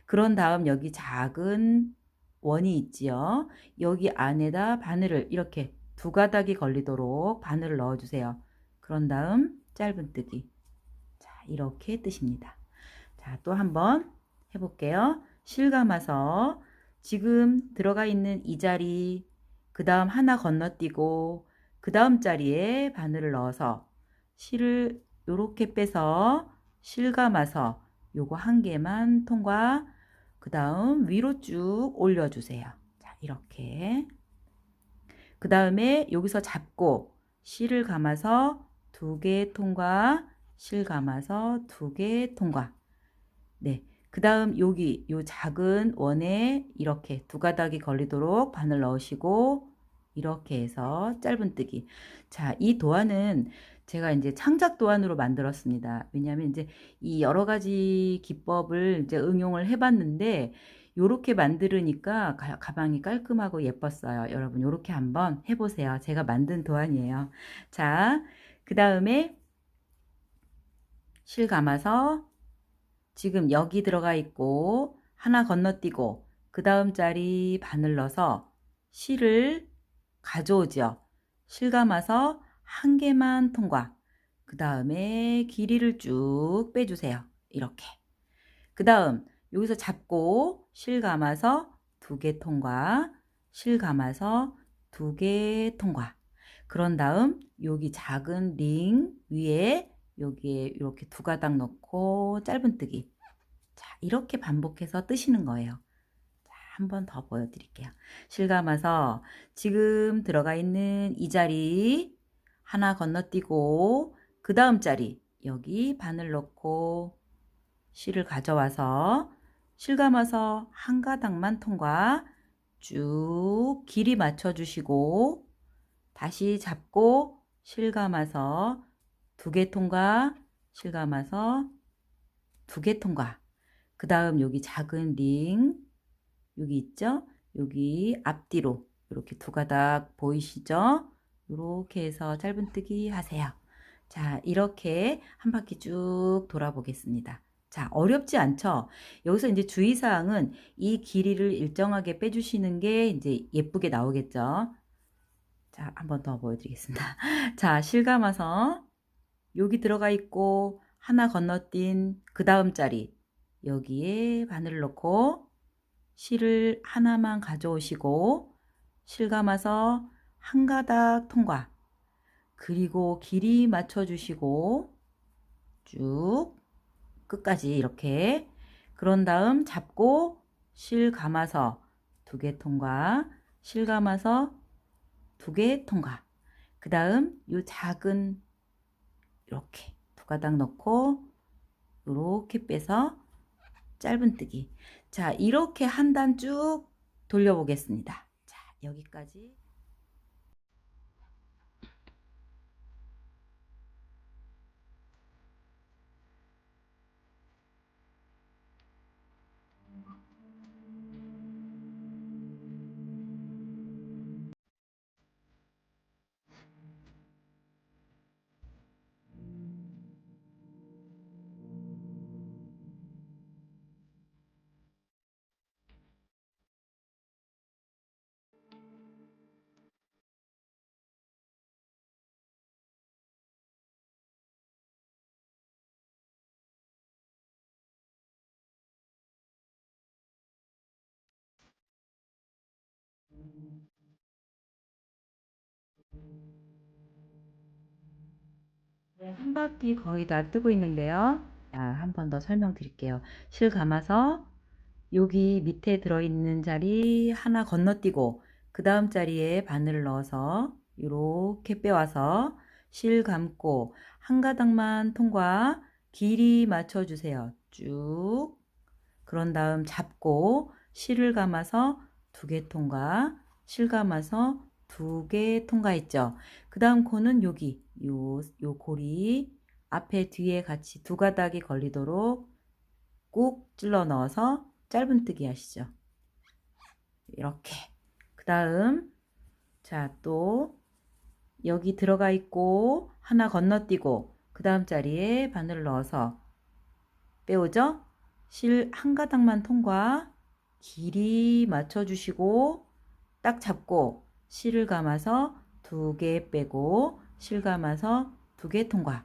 그런 다음 여기 작은 원이 있지요. 여기 안에다 바늘을 이렇게 두 가닥이 걸리도록 바늘을 넣어주세요. 그런 다음 짧은뜨기. 자, 이렇게 뜨십니다. 자, 또 한번 해볼게요. 실 감아서 지금 들어가 있는 이 자리, 그 다음 하나 건너뛰고 그 다음 자리에 바늘을 넣어서 실을 요렇게 빼서 실 감아서 요거 한 개만 통과, 그 다음 위로 쭉 올려주세요. 자, 이렇게. 그 다음에 여기서 잡고 실을 감아서 두 개 통과, 실 감아서 두 개 통과. 네. 그 다음 여기 요 작은 원에 이렇게 두 가닥이 걸리도록 바늘 넣으시고 이렇게 해서 짧은뜨기. 자, 이 도안은 제가 이제 창작 도안으로 만들었습니다. 왜냐하면 이제 이 여러 가지 기법을 이제 응용을 해봤는데 요렇게 만들으니까 가방이 깔끔하고 예뻤어요. 여러분 요렇게 한번 해보세요. 제가 만든 도안이에요. 자, 그 다음에 실 감아서 지금 여기 들어가 있고 하나 건너뛰고 그 다음 자리 바늘 넣어서 실을 가져오죠. 실 감아서 한 개만 통과. 그 다음에 길이를 쭉 빼주세요. 이렇게. 그 다음 여기서 잡고 실 감아서 두 개 통과. 실 감아서 두 개 통과. 그런 다음 여기 작은 링 위에 여기에 이렇게 두 가닥 넣고 짧은뜨기. 자, 이렇게 반복해서 뜨시는 거예요. 자, 한 번 더 보여드릴게요. 실 감아서 지금 들어가 있는 이 자리 하나 건너뛰고 그 다음 자리 여기 바늘 넣고 실을 가져와서 실 감아서 한 가닥만 통과, 쭉 길이 맞춰 주시고 다시 잡고 실 감아서 두 개 통과, 실 감아서 두 개 통과. 그 다음 여기 작은 링 여기 있죠? 여기 앞뒤로 이렇게 두 가닥 보이시죠? 이렇게 해서 짧은뜨기 하세요. 자, 이렇게 한 바퀴 쭉 돌아보겠습니다. 자, 어렵지 않죠? 여기서 이제 주의사항은 이 길이를 일정하게 빼주시는 게 이제 예쁘게 나오겠죠? 자, 한 번 더 보여드리겠습니다. 자, 실 감아서 여기 들어가 있고 하나 건너뛴 그 다음 자리 여기에 바늘을 넣고 실을 하나만 가져오시고 실 감아서 한 가닥 통과. 그리고 길이 맞춰 주시고 쭉 끝까지 이렇게. 그런 다음 잡고 실 감아서 두 개 통과. 실 감아서 두 개 통과. 그 다음 요 작은 이렇게 두 가닥 넣고 이렇게 빼서 짧은뜨기. 자, 이렇게 한 단 쭉 돌려보겠습니다. 자, 여기까지. 네, 한 바퀴 거의 다 뜨고 있는데요. 자, 한 번 더 설명드릴게요. 실 감아서 여기 밑에 들어있는 자리 하나 건너뛰고 그 다음 자리에 바늘을 넣어서 이렇게 빼와서 실 감고 한 가닥만 통과 길이 맞춰주세요. 쭉. 그런 다음 잡고 실을 감아서 2개 통과, 실 감아서 2개 통과했죠. 그 다음 코는 여기 요 고리 앞에 뒤에 같이 2가닥이 걸리도록 꾹 찔러 넣어서 짧은뜨기 하시죠. 이렇게. 그 다음 자, 또 여기 들어가 있고 하나 건너뛰고 그 다음 자리에 바늘을 넣어서 빼오죠. 실 한 가닥만 통과, 길이 맞춰주시고 딱 잡고 실을 감아서 2개 빼고 실 감아서 2개 통과.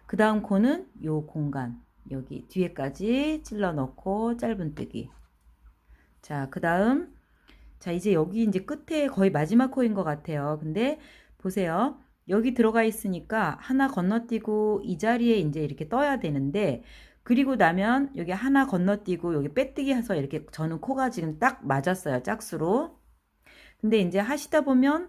그 다음 코는 요 공간 여기 뒤에까지 찔러 넣고 짧은뜨기. 자, 그 다음 자, 이제 여기 이제 끝에 거의 마지막 코인 것 같아요. 근데 보세요. 여기 들어가 있으니까 하나 건너뛰고 이 자리에 이제 이렇게 떠야 되는데, 그리고 나면 여기 하나 건너뛰고 여기 빼뜨기 해서 이렇게 저는 코가 지금 딱 맞았어요. 짝수로. 근데 이제 하시다 보면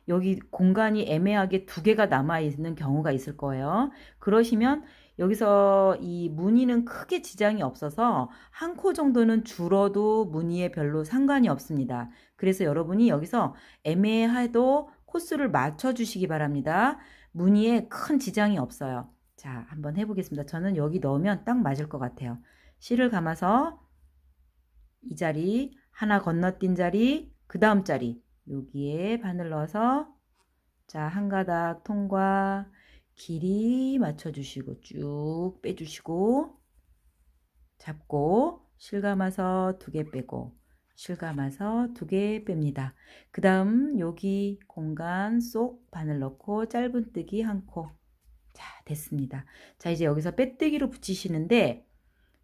여기 공간이 애매하게 2개가 남아 있는 경우가 있을 거예요. 그러시면 여기서 이 무늬는 크게 지장이 없어서 한 코 정도는 줄어도 무늬에 별로 상관이 없습니다. 그래서 여러분이 여기서 애매해도 코스를 맞춰 주시기 바랍니다. 무늬에 큰 지장이 없어요. 자, 한번 해보겠습니다. 저는 여기 넣으면 딱 맞을 것 같아요. 실을 감아서 이 자리, 하나 건너뛴 자리, 그 다음 자리 여기에 바늘 넣어서 자, 한 가닥 통과, 길이 맞춰주시고 쭉 빼주시고 잡고 실 감아서 2개 빼고 실 감아서 2개 뺍니다. 그 다음 여기 공간 쏙 바늘 넣고 짧은뜨기 한 코. 자, 됐습니다. 자, 이제 여기서 빼뜨기로 붙이시는데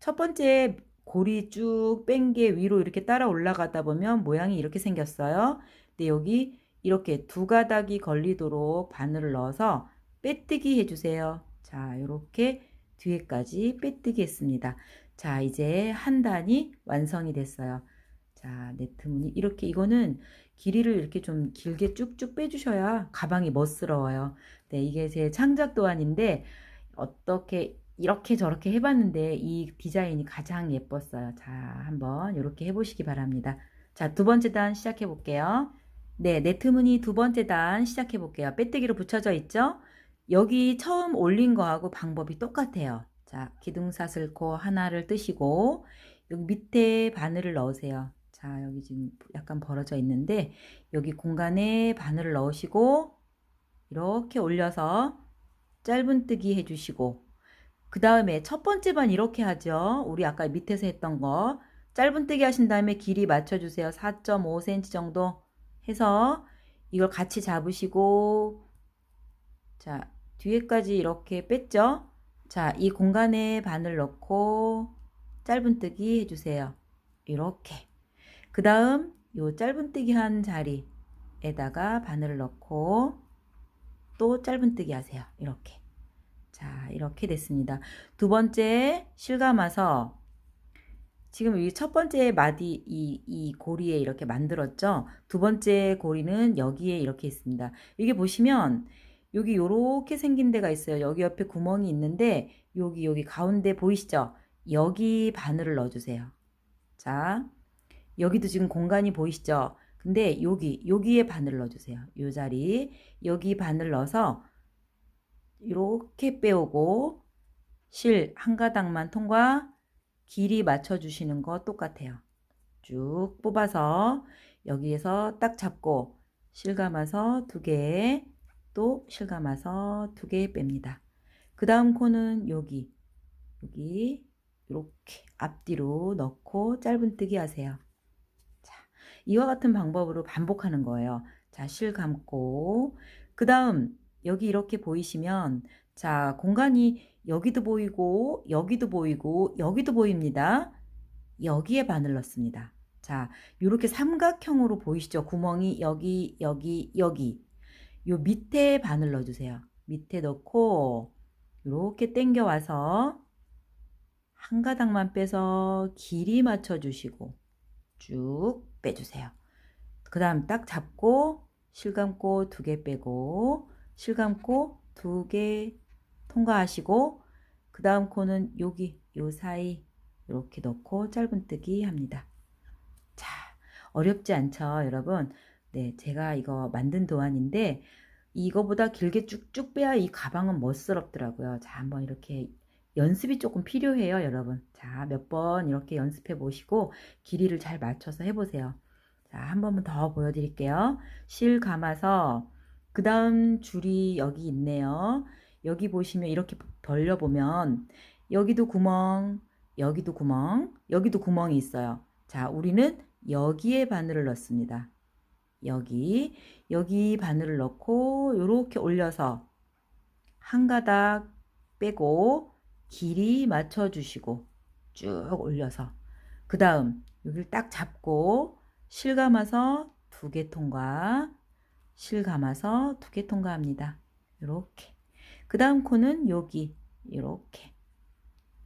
첫 번째 고리 쭉 뺀 게 위로 이렇게 따라 올라가다 보면 모양이 이렇게 생겼어요. 근데 여기 이렇게 2가닥이 걸리도록 바늘을 넣어서 빼뜨기 해주세요. 자, 이렇게 뒤에까지 빼뜨기 했습니다. 자, 이제 한 단이 완성이 됐어요. 자, 네트 무늬 이렇게 이거는 길이를 이렇게 좀 길게 쭉쭉 빼주셔야 가방이 멋스러워요. 네, 이게 제 창작 도안인데 어떻게 이렇게 저렇게 해봤는데 이 디자인이 가장 예뻤어요. 자, 한번 이렇게 해보시기 바랍니다. 자, 2번째 단 시작해 볼게요. 네, 네트 무늬 2번째 단 시작해 볼게요. 빼뜨기로 붙여져 있죠? 여기 처음 올린 거하고 방법이 똑같아요. 자, 기둥사슬코 하나를 뜨시고 여기 밑에 바늘을 넣으세요. 자, 여기 지금 약간 벌어져 있는데 여기 공간에 바늘을 넣으시고 이렇게 올려서 짧은뜨기 해주시고 그 다음에 첫 번째 반 이렇게 하죠. 우리 아까 밑에서 했던 거 짧은뜨기 하신 다음에 길이 맞춰주세요. 4.5cm 정도 해서 이걸 같이 잡으시고 자, 뒤에까지 이렇게 뺐죠. 자, 이 공간에 바늘 넣고 짧은뜨기 해주세요. 이렇게. 그 다음 요 짧은뜨기 한 자리에다가 바늘을 넣고 또 짧은뜨기 하세요. 이렇게. 자, 이렇게 됐습니다. 2번째 실 감아서 지금 이 첫 번째 마디 이 고리에 이렇게 만들었죠. 2번째 고리는 여기에 이렇게 있습니다. 이게 보시면 여기 요렇게 생긴 데가 있어요. 여기 옆에 구멍이 있는데 여기 가운데 보이시죠? 여기 바늘을 넣어주세요. 자, 여기도 지금 공간이 보이시죠? 근데 여기에 바늘 넣어주세요. 요 자리 여기 바늘 넣어서 이렇게 빼오고 실 한 가닥만 통과 길이 맞춰주시는 거 똑같아요. 쭉 뽑아서 여기에서 딱 잡고 실 감아서 2개 또 실 감아서 2개 뺍니다. 그 다음 코는 여기 이렇게 앞뒤로 넣고 짧은뜨기 하세요. 자, 이와 같은 방법으로 반복하는 거예요. 자, 실 감고 그 다음 여기 이렇게 보이시면 자, 공간이 여기도 보이고 여기도 보이고 여기도 보입니다. 여기에 바늘 넣습니다. 자, 이렇게 삼각형으로 보이시죠? 구멍이 여기 요 밑에 바늘 넣어주세요. 밑에 넣고 이렇게 당겨 와서 한 가닥만 빼서 길이 맞춰 주시고 쭉 빼주세요. 그 다음 딱 잡고 실 감고 2개 빼고 실 감고 2개 통과하시고 그 다음 코는 여기 요 사이 이렇게 넣고 짧은뜨기 합니다. 자, 어렵지 않죠, 여러분? 네, 제가 이거 만든 도안인데 이거보다 길게 쭉쭉 빼야 이 가방은 멋스럽더라고요. 자, 한번 이렇게 연습이 조금 필요해요, 여러분. 자, 몇 번 이렇게 연습해 보시고 길이를 잘 맞춰서 해보세요. 자, 한 번만 더 보여드릴게요. 실 감아서 그 다음 줄이 여기 있네요. 여기 보시면 이렇게 벌려보면 여기도 구멍, 여기도 구멍, 여기도 구멍이 있어요. 자, 우리는 여기에 바늘을 넣습니다. 여기 바늘을 넣고 이렇게 올려서 한 가닥 빼고 길이 맞춰 주시고 쭉 올려서 그 다음 여기를 딱 잡고 실 감아서 2개 통과, 실 감아서 2개 통과합니다. 이렇게. 그 다음 코는 여기 이렇게.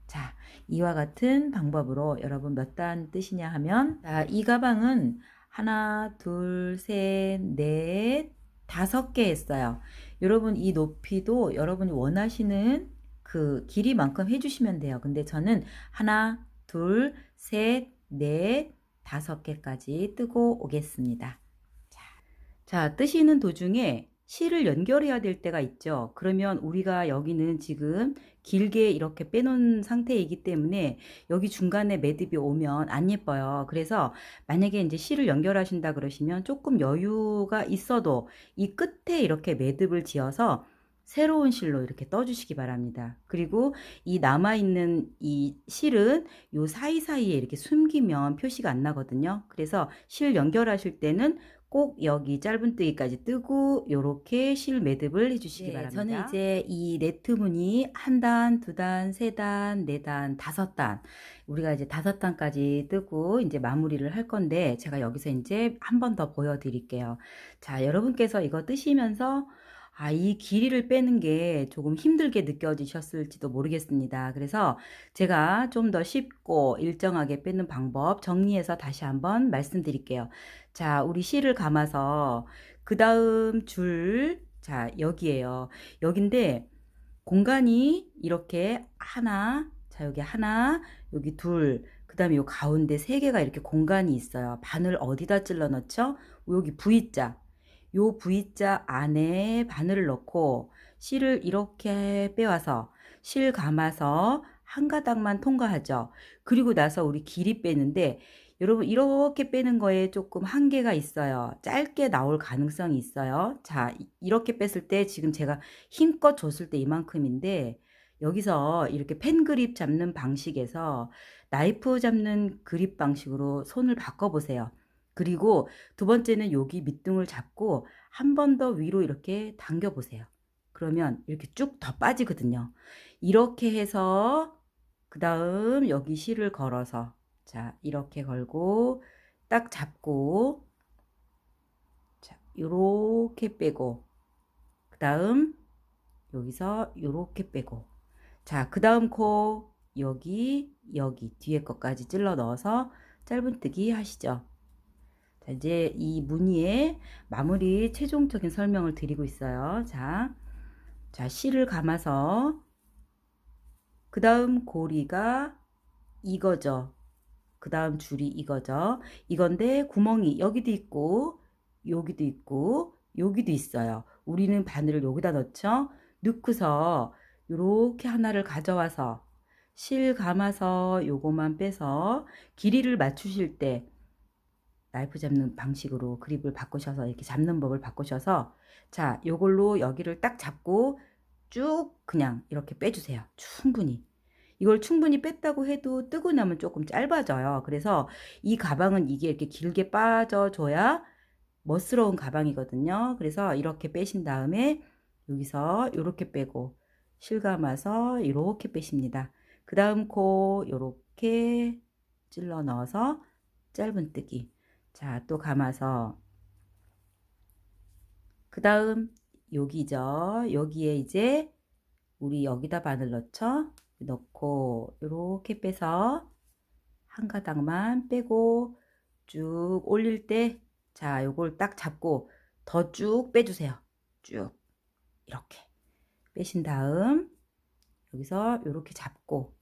자, 이와 같은 방법으로 여러분 몇 단 뜨시냐 하면, 자, 이 가방은 하나, 둘, 셋, 넷, 5개 했어요. 여러분 이 높이도 여러분이 원하시는 그 길이만큼 해주시면 돼요. 근데 저는 하나, 둘, 셋, 넷, 5개까지 뜨고 오겠습니다. 자, 뜨시는 도중에 실을 연결해야 될 때가 있죠. 그러면 우리가 여기는 지금 길게 이렇게 빼놓은 상태이기 때문에 여기 중간에 매듭이 오면 안 예뻐요. 그래서 만약에 이제 실을 연결하신다 그러시면 조금 여유가 있어도 이 끝에 이렇게 매듭을 지어서 새로운 실로 이렇게 떠주시기 바랍니다. 그리고 이 남아있는 이 실은 요 사이사이에 이렇게 숨기면 표시가 안 나거든요. 그래서 실 연결하실 때는 꼭 여기 짧은뜨기까지 뜨고 요렇게 실 매듭을 해주시기 바랍니다. 저는 이제 이 네트 무늬 1단, 2단, 3단, 4단, 5단 우리가 이제 5단까지 뜨고 이제 마무리를 할 건데 제가 여기서 이제 한 번 더 보여드릴게요. 자, 여러분께서 이거 뜨시면서 이 길이를 빼는 게 조금 힘들게 느껴지셨을지도 모르겠습니다. 그래서 제가 좀 더 쉽고 일정하게 빼는 방법 정리해서 다시 한번 말씀드릴게요. 자, 우리 실을 감아서 그 다음 줄, 자, 여기에요. 여긴데 공간이 이렇게 하나, 자, 여기 하나, 여기 둘, 그 다음에 요 가운데 3개가 이렇게 공간이 있어요. 바늘 어디다 찔러 넣죠? 여기 V자. 요 V자 안에 바늘을 넣고 실을 이렇게 빼와서 실 감아서 한 가닥만 통과하죠. 그리고 나서 우리 길이 빼는데 여러분 이렇게 빼는 거에 조금 한계가 있어요. 짧게 나올 가능성이 있어요. 자, 이렇게 뺐을 때 지금 제가 힘껏 줬을 때 이만큼인데 여기서 이렇게 펜 그립 잡는 방식에서 나이프 잡는 그립 방식으로 손을 바꿔보세요. 그리고 두 번째는 여기 밑둥을 잡고 한 번 더 위로 이렇게 당겨 보세요. 그러면 이렇게 쭉 더 빠지거든요. 이렇게 해서 그 다음 여기 실을 걸어서 자, 이렇게 걸고 딱 잡고 자, 요렇게 빼고 그 다음 여기서 요렇게 빼고 자, 그 다음 코 여기 뒤에 것까지 찔러 넣어서 짧은뜨기 하시죠. 자, 이제 이 무늬의 마무리 최종적인 설명을 드리고 있어요. 자, 실을 감아서 그 다음 고리가 이거죠. 그 다음 줄이 이거죠. 이건데 구멍이 여기도 있고 여기도 있고 여기도 있어요. 우리는 바늘을 여기다 넣죠. 넣고서 이렇게 하나를 가져와서 실 감아서 요거만 빼서 길이를 맞추실 때 나이프 잡는 방식으로 그립을 바꾸셔서 이렇게 잡는 법을 바꾸셔서 자, 요걸로 여기를 딱 잡고 쭉 그냥 이렇게 빼주세요. 충분히. 이걸 충분히 뺐다고 해도 뜨고 나면 조금 짧아져요. 그래서 이 가방은 이게 이렇게 길게 빠져줘야 멋스러운 가방이거든요. 그래서 이렇게 빼신 다음에 여기서 이렇게 빼고 실 감아서 이렇게 빼십니다. 그 다음 코 이렇게 찔러 넣어서 짧은뜨기. 자, 또 감아서 그 다음 여기죠. 여기에 이제 우리 여기다 바늘 넣죠. 넣고 요렇게 빼서 한 가닥만 빼고 쭉 올릴 때, 자, 요걸 딱 잡고 더 쭉 빼주세요. 쭉 이렇게 빼신 다음 여기서 요렇게 잡고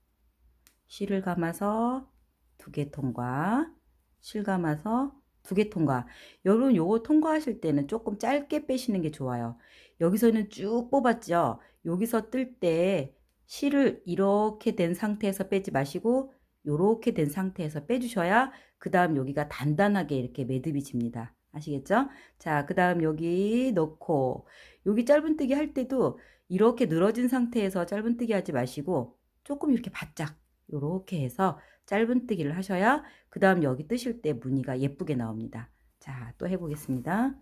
실을 감아서 2개 통과, 실 감아서 2개 통과. 여러분 요거 통과하실 때는 조금 짧게 빼시는 게 좋아요. 여기서는 쭉 뽑았죠. 여기서 뜰 때 실을 이렇게 된 상태에서 빼지 마시고 요렇게 된 상태에서 빼주셔야 그 다음 여기가 단단하게 이렇게 매듭이 집니다. 아시겠죠? 자, 그 다음 여기 넣고, 여기 짧은뜨기 할 때도 이렇게 늘어진 상태에서 짧은뜨기 하지 마시고 조금 이렇게 바짝 요렇게 해서 짧은뜨기를 하셔야 그 다음 여기 뜨실 때 무늬가 예쁘게 나옵니다. 자, 또 해보겠습니다.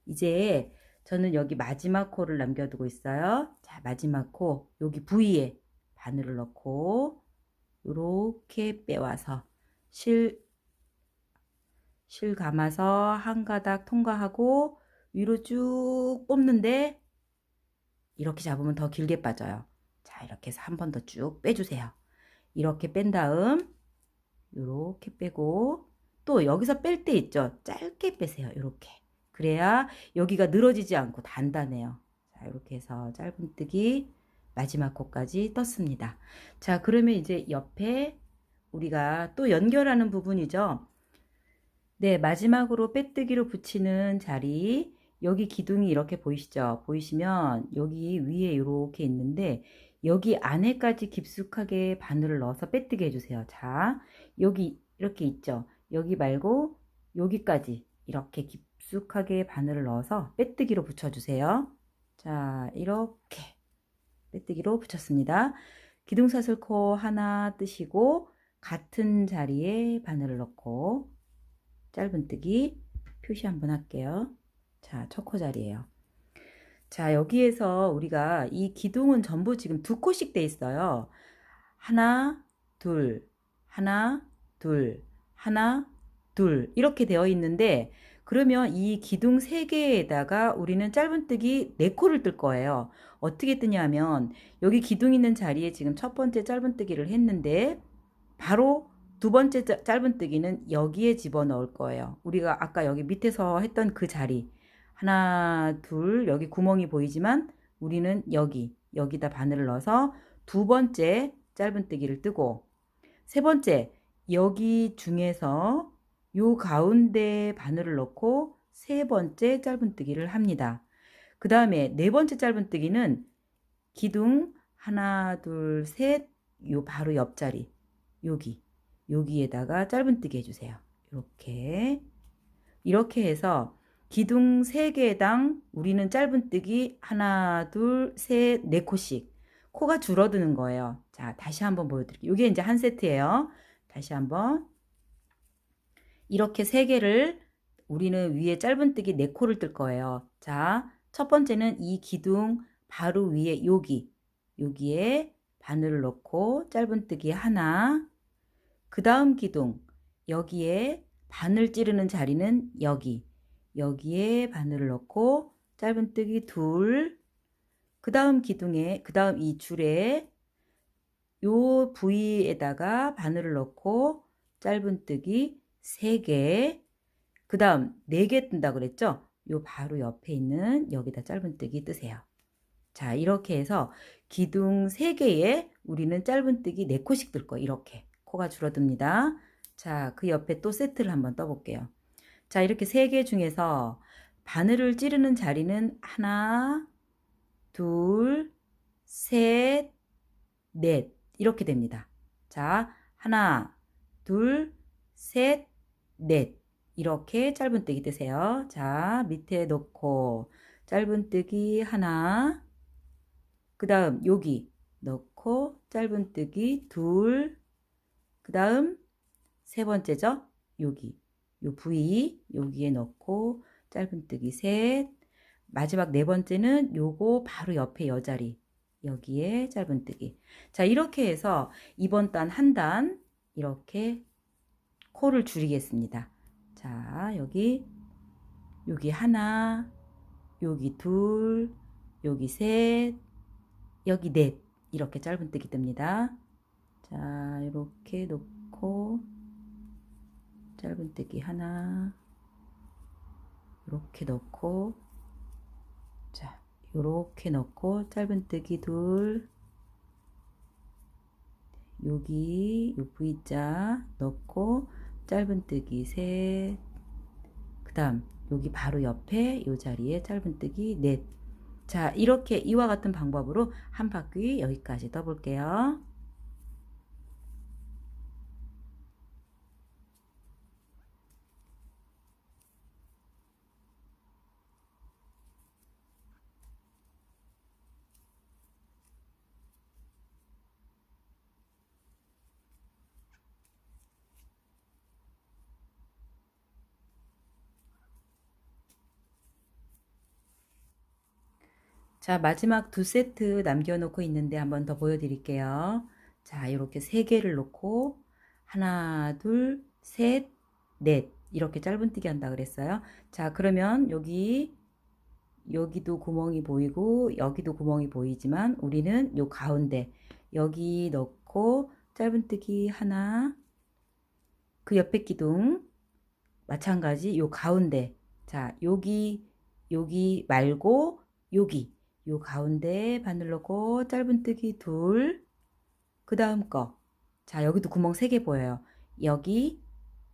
이제 저는 여기 마지막 코를 남겨두고 있어요. 자, 마지막 코 여기 부위에 바늘을 넣고 요렇게 빼와서 실 감아서 한 가닥 통과하고 위로 쭉 뽑는데 이렇게 잡으면 더 길게 빠져요. 자, 이렇게 해서 한 번 더 쭉 빼주세요. 이렇게 뺀 다음 요렇게 빼고 또 여기서 뺄 때 있죠. 짧게 빼세요. 요렇게. 그래야 여기가 늘어지지 않고 단단해요. 자, 이렇게 해서 짧은뜨기 마지막 코까지 떴습니다. 자, 그러면 이제 옆에 우리가 또 연결하는 부분이죠. 네, 마지막으로 빼뜨기로 붙이는 자리, 여기 기둥이 이렇게 보이시죠? 보이시면 여기 위에 이렇게 있는데 여기 안에까지 깊숙하게 바늘을 넣어서 빼뜨기 해주세요. 자, 여기 이렇게 있죠? 여기 말고 여기까지 이렇게 깊숙하게 바늘을 넣어서 빼뜨기로 붙여주세요. 자, 이렇게 빼뜨기로 붙였습니다. 기둥사슬코 하나 뜨시고 같은 자리에 바늘을 넣고 짧은뜨기 표시 한번 할게요. 자, 첫 코 자리에요. 자, 여기에서 우리가 이 기둥은 전부 지금 2코씩 돼 있어요. 하나, 둘, 하나, 둘, 하나, 둘 이렇게 되어 있는데, 그러면 이 기둥 3개에다가 우리는 짧은뜨기 4코를 뜰 거예요. 어떻게 뜨냐면 여기 기둥 있는 자리에 지금 첫 번째 짧은뜨기를 했는데 바로 2번째 짧은뜨기는 여기에 집어넣을 거예요. 우리가 아까 여기 밑에서 했던 그 자리, 하나, 둘, 여기 구멍이 보이지만 우리는 여기다 바늘을 넣어서 2번째 짧은뜨기를 뜨고, 3번째 여기 중에서 요 가운데 바늘을 넣고 3번째 짧은뜨기를 합니다. 그 다음에 4번째 짧은뜨기는 기둥 하나, 둘, 셋, 요 바로 옆자리 여기에다가 짧은뜨기 해주세요. 이렇게 해서 기둥 3개당 우리는 짧은뜨기 하나, 둘, 셋, 4코씩. 코가 줄어드는 거예요. 자, 다시 한번 보여드릴게요. 이게 이제 한 세트예요. 다시 한번. 이렇게 3개를 우리는 위에 짧은뜨기 4코를 뜰 거예요. 자, 첫 번째는 이 기둥 바로 위에 여기에 바늘을 넣고 짧은뜨기 하나, 그 다음 기둥 여기에 바늘 찌르는 자리는 여기에 바늘을 넣고 짧은뜨기 둘, 그 다음 기둥에 그 다음 이 줄에 요 부위에다가 바늘을 넣고 짧은뜨기 3개, 그 다음 4개 뜬다 그랬죠? 요 바로 옆에 있는 여기다 짧은뜨기 뜨세요. 자, 이렇게 해서 기둥 3개에 우리는 짧은뜨기 4코씩 뜰 거예요. 이렇게 코가 줄어듭니다. 자, 그 옆에 또 세트를 한번 떠볼게요. 자, 이렇게 3개 중에서 바늘을 찌르는 자리는 하나, 둘, 셋, 넷 이렇게 됩니다. 자, 하나, 둘, 셋, 넷 이렇게 짧은뜨기 뜨세요. 자, 밑에 놓고 짧은뜨기 하나, 그 다음 여기 넣고 짧은뜨기 둘, 그 다음 3번째죠. 요 부위 여기에 넣고 짧은뜨기 셋, 마지막 4번째는 요거 바로 옆에 여자리 여기에 짧은뜨기. 자, 이렇게 해서 이번 단 한 단 이렇게 코를 줄이겠습니다. 자, 여기 하나, 여기 둘, 여기 셋, 여기 넷 이렇게 짧은뜨기 뜹니다. 자, 이렇게 놓고 짧은뜨기 하나, 이렇게 넣고, 자, 이렇게 넣고 짧은뜨기 둘, 여기 요 V자 넣고 짧은뜨기 셋, 그 다음 여기 바로 옆에 요 자리에 짧은뜨기 넷. 자, 이렇게 이와 같은 방법으로 한 바퀴 여기까지 떠볼게요. 자, 마지막 두 세트 남겨놓고 있는데 한번 더 보여드릴게요. 자, 이렇게 세 개를 놓고 하나, 둘, 셋, 넷 이렇게 짧은뜨기 한다 그랬어요. 자, 그러면 여기도 구멍이 보이고 여기도 구멍이 보이지만 우리는 요 가운데 여기 넣고 짧은뜨기 하나, 그 옆에 기둥 마찬가지 요 가운데, 자, 여기 말고 여기 요 가운데 바늘 넣고 짧은뜨기 둘, 그 다음 거, 자, 여기도 구멍 3개 보여요. 여기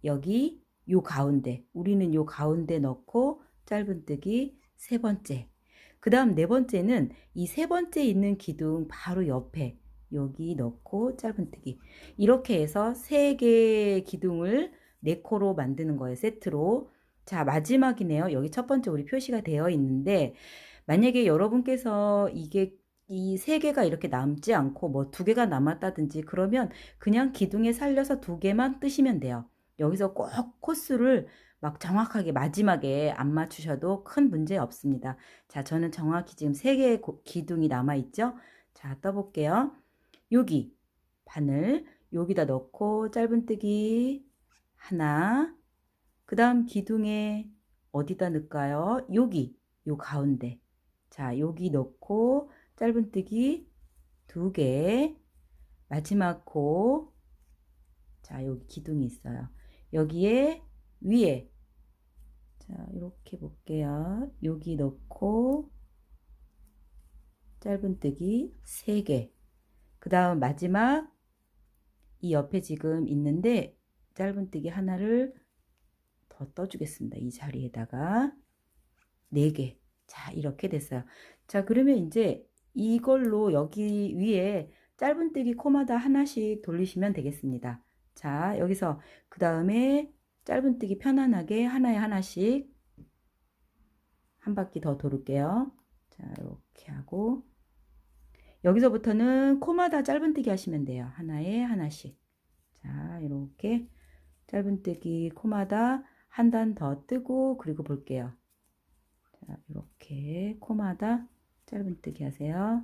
요 가운데, 우리는 요 가운데 넣고 짧은뜨기 세 번째, 그 다음 네 번째는 이 세 번째 있는 기둥 바로 옆에 여기 넣고 짧은뜨기, 이렇게 해서 3개의 기둥을 4코로 만드는 거예요, 세트로. 자, 마지막이네요. 여기 첫 번째 우리 표시가 되어 있는데, 만약에 여러분께서 이게 이 3개가 이렇게 남지 않고 뭐 2개가 남았다든지 그러면 그냥 기둥에 살려서 2개만 뜨시면 돼요. 여기서 꼭 코스를 막 정확하게 마지막에 안 맞추셔도 큰 문제 없습니다. 자, 저는 정확히 지금 3개의 기둥이 남아있죠? 자, 떠볼게요. 여기 바늘 여기다 넣고 짧은뜨기 하나, 그 다음 기둥에 어디다 넣을까요? 여기 요 가운데, 자, 여기 넣고 짧은뜨기 2개, 마지막 코, 자, 여기 기둥이 있어요. 여기에 위에, 자, 이렇게 볼게요. 여기 넣고 짧은뜨기 3개, 그 다음 마지막 이 옆에 지금 있는데 짧은뜨기 하나를 더 떠주겠습니다. 이 자리에다가 4개. 자, 이렇게 됐어요. 자, 그러면 이제 이걸로 여기 위에 짧은뜨기 코마다 하나씩 돌리시면 되겠습니다. 자, 여기서 그 다음에 짧은뜨기 편안하게 하나에 하나씩 한 바퀴 더 돌을게요. 자, 이렇게 하고 여기서부터는 코마다 짧은뜨기 하시면 돼요. 하나에 하나씩. 자, 이렇게 짧은뜨기 코마다 한 단 더 뜨고, 그리고 볼게요. 자, 이렇게 코마다 짧은뜨기 하세요.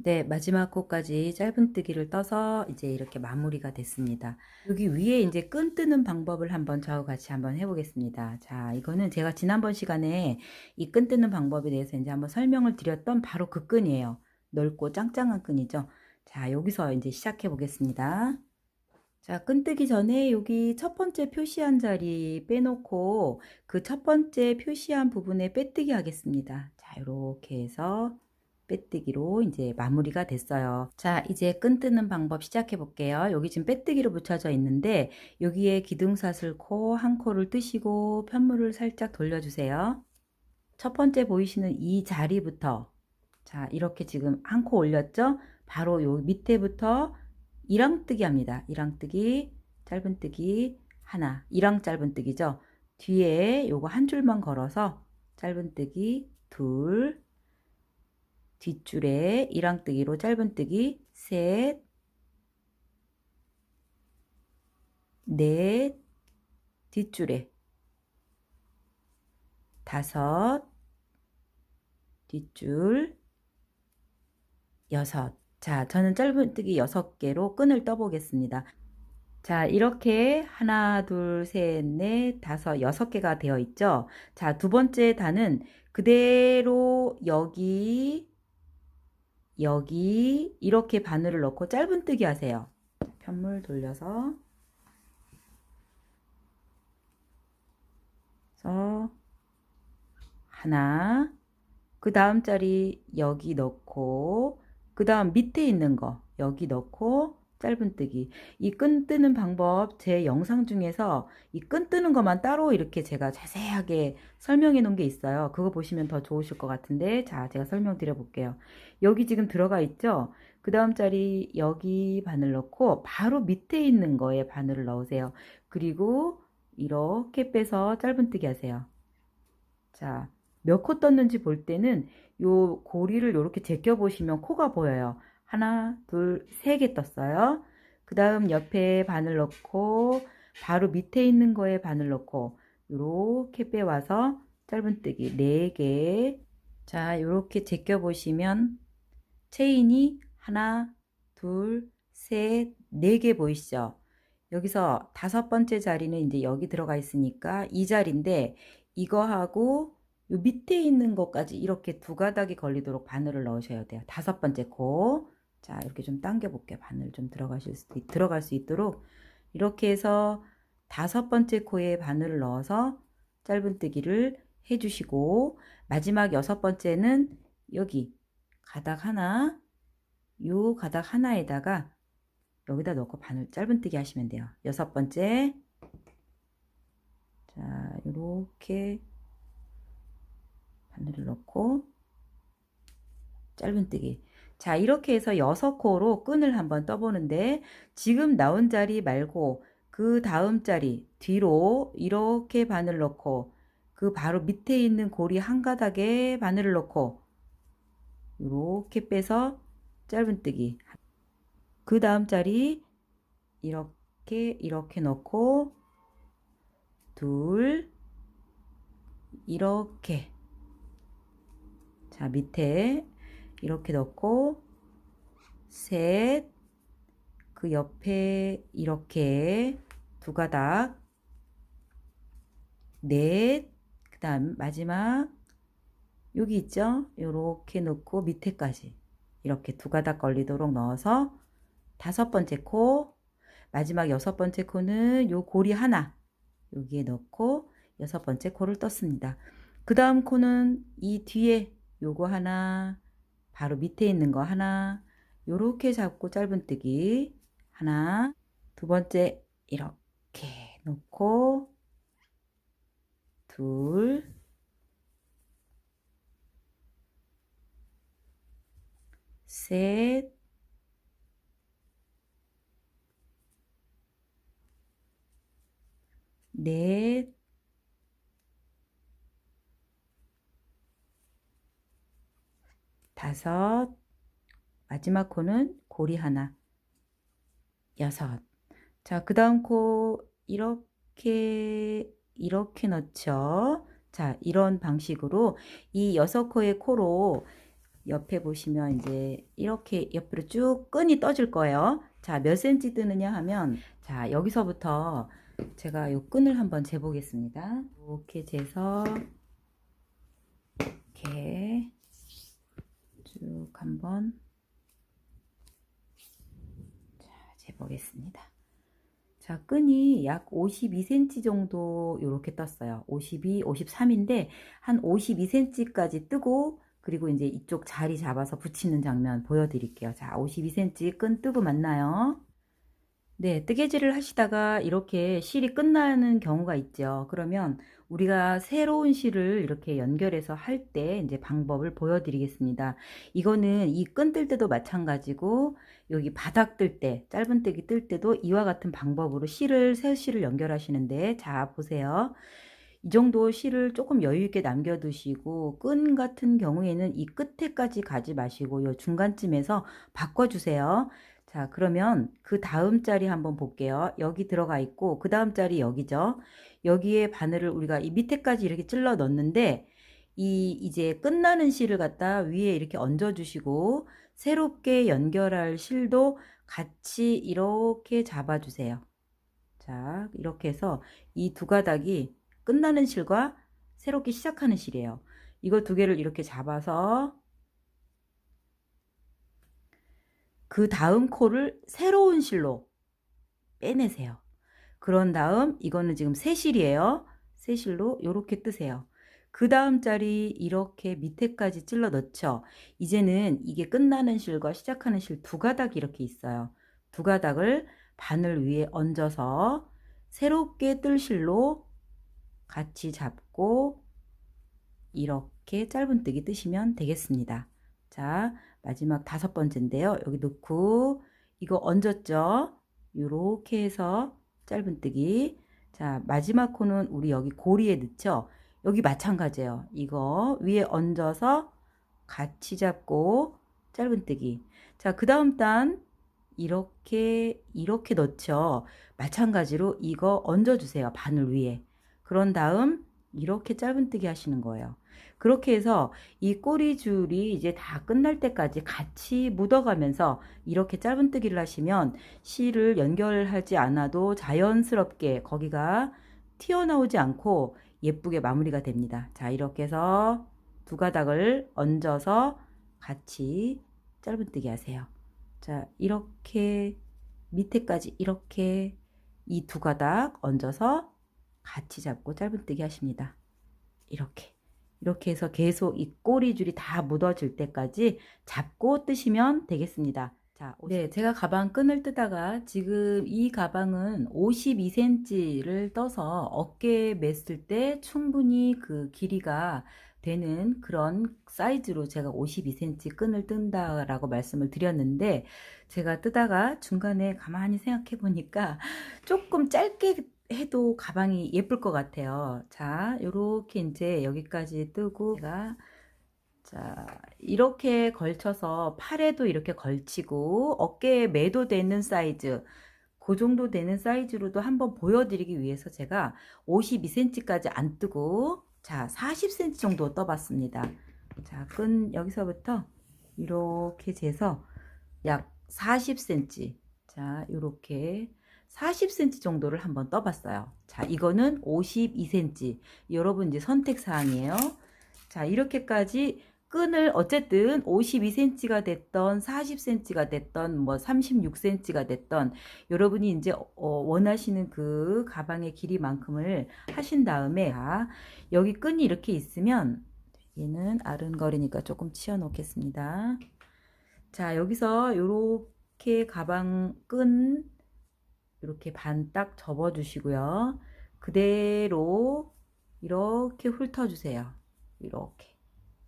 네, 마지막 코까지 짧은뜨기를 떠서 이제 이렇게 마무리가 됐습니다. 여기 위에 이제 끈 뜨는 방법을 한번 저와 같이 한번 해보겠습니다. 자, 이거는 제가 지난번 시간에 이 끈 뜨는 방법에 대해서 이제 한번 설명을 드렸던 바로 그 끈이에요. 넓고 짱짱한 끈이죠. 자, 여기서 이제 시작해 보겠습니다. 자, 끈 뜨기 전에 여기 첫 번째 표시한 자리 빼놓고 그 첫 번째 표시한 부분에 빼뜨기 하겠습니다. 자, 이렇게 해서 빼뜨기로 이제 마무리가 됐어요. 자, 이제 끈 뜨는 방법 시작해 볼게요. 여기 지금 빼뜨기로 붙여져 있는데 여기에 기둥사슬 코 한 코를 뜨시고 편물을 살짝 돌려주세요. 첫 번째 보이시는 이 자리부터, 자, 이렇게 지금 한 코 올렸죠? 바로 요 밑에부터 이랑뜨기 합니다. 이랑뜨기, 짧은뜨기 하나, 이랑 짧은뜨기죠. 뒤에 요거 한 줄만 걸어서 짧은뜨기 둘, 뒷줄에 이랑뜨기로 짧은뜨기 셋, 넷, 뒷줄에 다섯, 뒷줄 여섯. 자, 저는 짧은뜨기 6개로 끈을 떠보겠습니다. 자, 이렇게 하나, 둘, 셋, 넷, 다섯, 여섯 개가 되어 있죠. 자, 두 번째 단은 그대로 여기, 여기 이렇게 바늘을 넣고 짧은뜨기 하세요. 편물 돌려서 하나, 그 다음 자리 여기 넣고, 그 다음 밑에 있는 거 여기 넣고 짧은뜨기. 이 끈 뜨는 방법 제 영상 중에서 이 끈 뜨는 것만 따로 이렇게 제가 자세하게 설명해 놓은 게 있어요. 그거 보시면 더 좋으실 것 같은데, 자, 제가 설명드려 볼게요. 여기 지금 들어가 있죠. 그 다음 자리 여기 바늘 넣고 바로 밑에 있는 거에 바늘을 넣으세요. 그리고 이렇게 빼서 짧은뜨기 하세요. 자, 몇 코 떴는지 볼 때는 요 고리를 이렇게 제껴 보시면 코가 보여요. 하나, 둘, 세 개 떴어요. 그 다음 옆에 바늘 넣고 바로 밑에 있는 거에 바늘 넣고 이렇게 빼와서 짧은뜨기 4개. 자, 이렇게 제껴 보시면 체인이 하나, 둘, 셋, 4개 보이시죠? 여기서 다섯 번째 자리는 이제 여기 들어가 있으니까 이 자리인데, 이거하고 요 밑에 있는 것까지 이렇게 두 가닥이 걸리도록 바늘을 넣으셔야 돼요. 다섯 번째 코. 자, 이렇게 좀 당겨 볼게요. 바늘 좀 들어갈 수 있도록 이렇게 해서 다섯 번째 코에 바늘을 넣어서 짧은뜨기를 해주시고, 마지막 여섯 번째는 여기 가닥 하나, 요 가닥 하나에다가 여기다 넣고 바늘 짧은뜨기 하시면 돼요. 여섯 번째. 자, 이렇게 바늘을 넣고 짧은뜨기. 자, 이렇게 해서 6코로 끈을 한번 떠보는데, 지금 나온 자리 말고 그 다음 자리 뒤로 이렇게 바늘 넣고 그 바로 밑에 있는 고리 한 가닥에 바늘을 넣고 이렇게 빼서 짧은뜨기. 그 다음 자리 이렇게 넣고 둘, 이렇게. 자, 밑에 이렇게 넣고 셋, 그 옆에 이렇게 두 가닥, 넷, 그 다음 마지막 여기 있죠? 이렇게 넣고 밑에까지 이렇게 두 가닥 걸리도록 넣어서 다섯 번째 코, 마지막 여섯 번째 코는 요 고리 하나 여기에 넣고 여섯 번째 코를 떴습니다. 그 다음 코는 이 뒤에 요거 하나, 바로 밑에 있는 거 하나, 요렇게 잡고 짧은뜨기 하나, 두 번째 이렇게 놓고 둘, 셋, 넷, 다섯, 마지막 코는 고리 하나, 여섯. 자, 그 다음 코 이렇게 넣죠. 자, 이런 방식으로 이 6코의 코로 옆에 보시면 이제 이렇게 옆으로 쭉 끈이 떠질 거예요. 자, 몇 센치 뜨느냐 하면, 자, 여기서부터 제가 요 끈을 한번 재보겠습니다. 이렇게 재서 이렇게 쭉 한번 재보겠습니다. 자, 끈이 약 52cm 정도 이렇게 떴어요. 52, 53인데 한 52cm까지 뜨고, 그리고 이제 이쪽 자리 잡아서 붙이는 장면 보여드릴게요. 자, 52cm 끈 뜨고 맞나요? 네, 뜨개질을 하시다가 이렇게 실이 끝나는 경우가 있죠. 그러면 우리가 새로운 실을 이렇게 연결해서 할 때 이제 방법을 보여드리겠습니다. 이거는 이 끈 뜰 때도 마찬가지고 여기 바닥 뜰 때, 짧은뜨기 뜰 때도 이와 같은 방법으로 새 실을 연결하시는데, 자, 보세요. 이 정도 실을 조금 여유 있게 남겨두시고, 끈 같은 경우에는 이 끝에까지 가지 마시고 요 중간쯤에서 바꿔주세요. 자, 그러면 그 다음 자리 한번 볼게요. 여기 들어가 있고 그 다음 자리 여기죠. 여기에 바늘을 우리가 이 밑에까지 이렇게 찔러 넣는데, 이제 끝나는 실을 갖다 위에 이렇게 얹어 주시고 새롭게 연결할 실도 같이 이렇게 잡아 주세요. 자, 이렇게 해서 이 두 가닥이 끝나는 실과 새롭게 시작하는 실이에요. 이거 두 개를 이렇게 잡아서 그 다음 코를 새로운 실로 빼내세요. 그런 다음 이거는 지금 새 실이에요. 새 실로 이렇게 뜨세요. 그 다음 자리 이렇게 밑에까지 찔러 넣죠. 이제는 이게 끝나는 실과 시작하는 실 두 가닥이 이렇게 있어요. 두 가닥을 바늘 위에 얹어서 새롭게 뜰 실로 같이 잡고 이렇게 짧은뜨기 뜨시면 되겠습니다. 자, 마지막 5번째인데요. 여기 넣고 이거 얹었죠. 이렇게 해서 짧은뜨기. 자, 마지막 코는 우리 여기 고리에 넣죠. 여기 마찬가지예요. 이거 위에 얹어서 같이 잡고 짧은뜨기. 자, 그 다음 단 이렇게 넣죠. 마찬가지로 이거 얹어주세요. 바늘 위에. 그런 다음 이렇게 짧은뜨기 하시는 거예요. 그렇게 해서 이 꼬리줄이 이제 다 끝날 때까지 같이 묻어가면서 이렇게 짧은뜨기를 하시면 실을 연결하지 않아도 자연스럽게 거기가 튀어나오지 않고 예쁘게 마무리가 됩니다. 자, 이렇게 해서 두 가닥을 얹어서 같이 짧은뜨기 하세요. 자, 이렇게 밑에까지 이렇게 이 두 가닥 얹어서 같이 잡고 짧은뜨기 하십니다. 이렇게 해서 계속 이 꼬리줄이 다 묻어질 때까지 잡고 뜨시면 되겠습니다. 자, 네, 제가 가방 끈을 뜨다가 지금 이 가방은 52cm를 떠서 어깨에 맸을 때 충분히 그 길이가 되는 그런 사이즈로 제가 52cm 끈을 뜬다라고 말씀을 드렸는데, 제가 뜨다가 중간에 가만히 생각해 보니까 조금 짧게 해도 가방이 예쁠 것 같아요. 자, 요렇게 이제 여기까지 뜨고 제가 자, 이렇게 걸쳐서 팔에도 이렇게 걸치고 어깨에 매도 되는 사이즈, 그 정도 되는 사이즈로도 한번 보여드리기 위해서 제가 52cm까지 안 뜨고 자, 40cm 정도 떠봤습니다. 자, 끈 여기서부터 이렇게 재서 약 40cm. 자, 이렇게 40cm 정도를 한번 떠봤어요. 자, 이거는 52cm. 여러분 이제 선택 사항이에요. 자, 이렇게까지 끈을 어쨌든 52cm가 됐던 40cm가 됐던 뭐 36cm가 됐던 여러분이 이제 원하시는 그 가방의 길이만큼을 하신 다음에 자, 여기 끈이 이렇게 있으면 얘는 아른거리니까 조금 치워 놓겠습니다. 자, 여기서 이렇게 가방 끈 이렇게 반 딱 접어 주시고요. 그대로 이렇게 훑어 주세요. 이렇게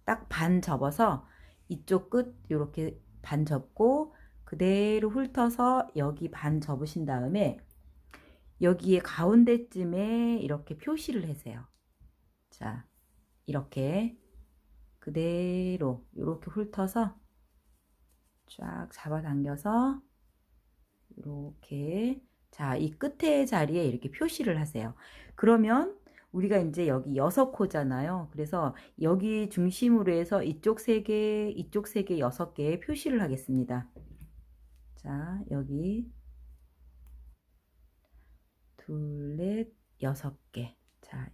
딱 반 접어서 이쪽 끝 이렇게 반 접고 그대로 훑어서 여기 반 접으신 다음에 여기에 가운데쯤에 이렇게 표시를 해세요. 자, 이렇게 그대로 이렇게 훑어서 쫙 잡아당겨서 이렇게 자, 이 끝에 자리에 이렇게 표시를 하세요. 그러면 우리가 이제 여기 6코잖아요. 그래서 여기 중심으로 해서 이쪽 3개, 이쪽 3개, 6개의 표시를 하겠습니다. 자, 여기 둘, 넷, 6개. 자,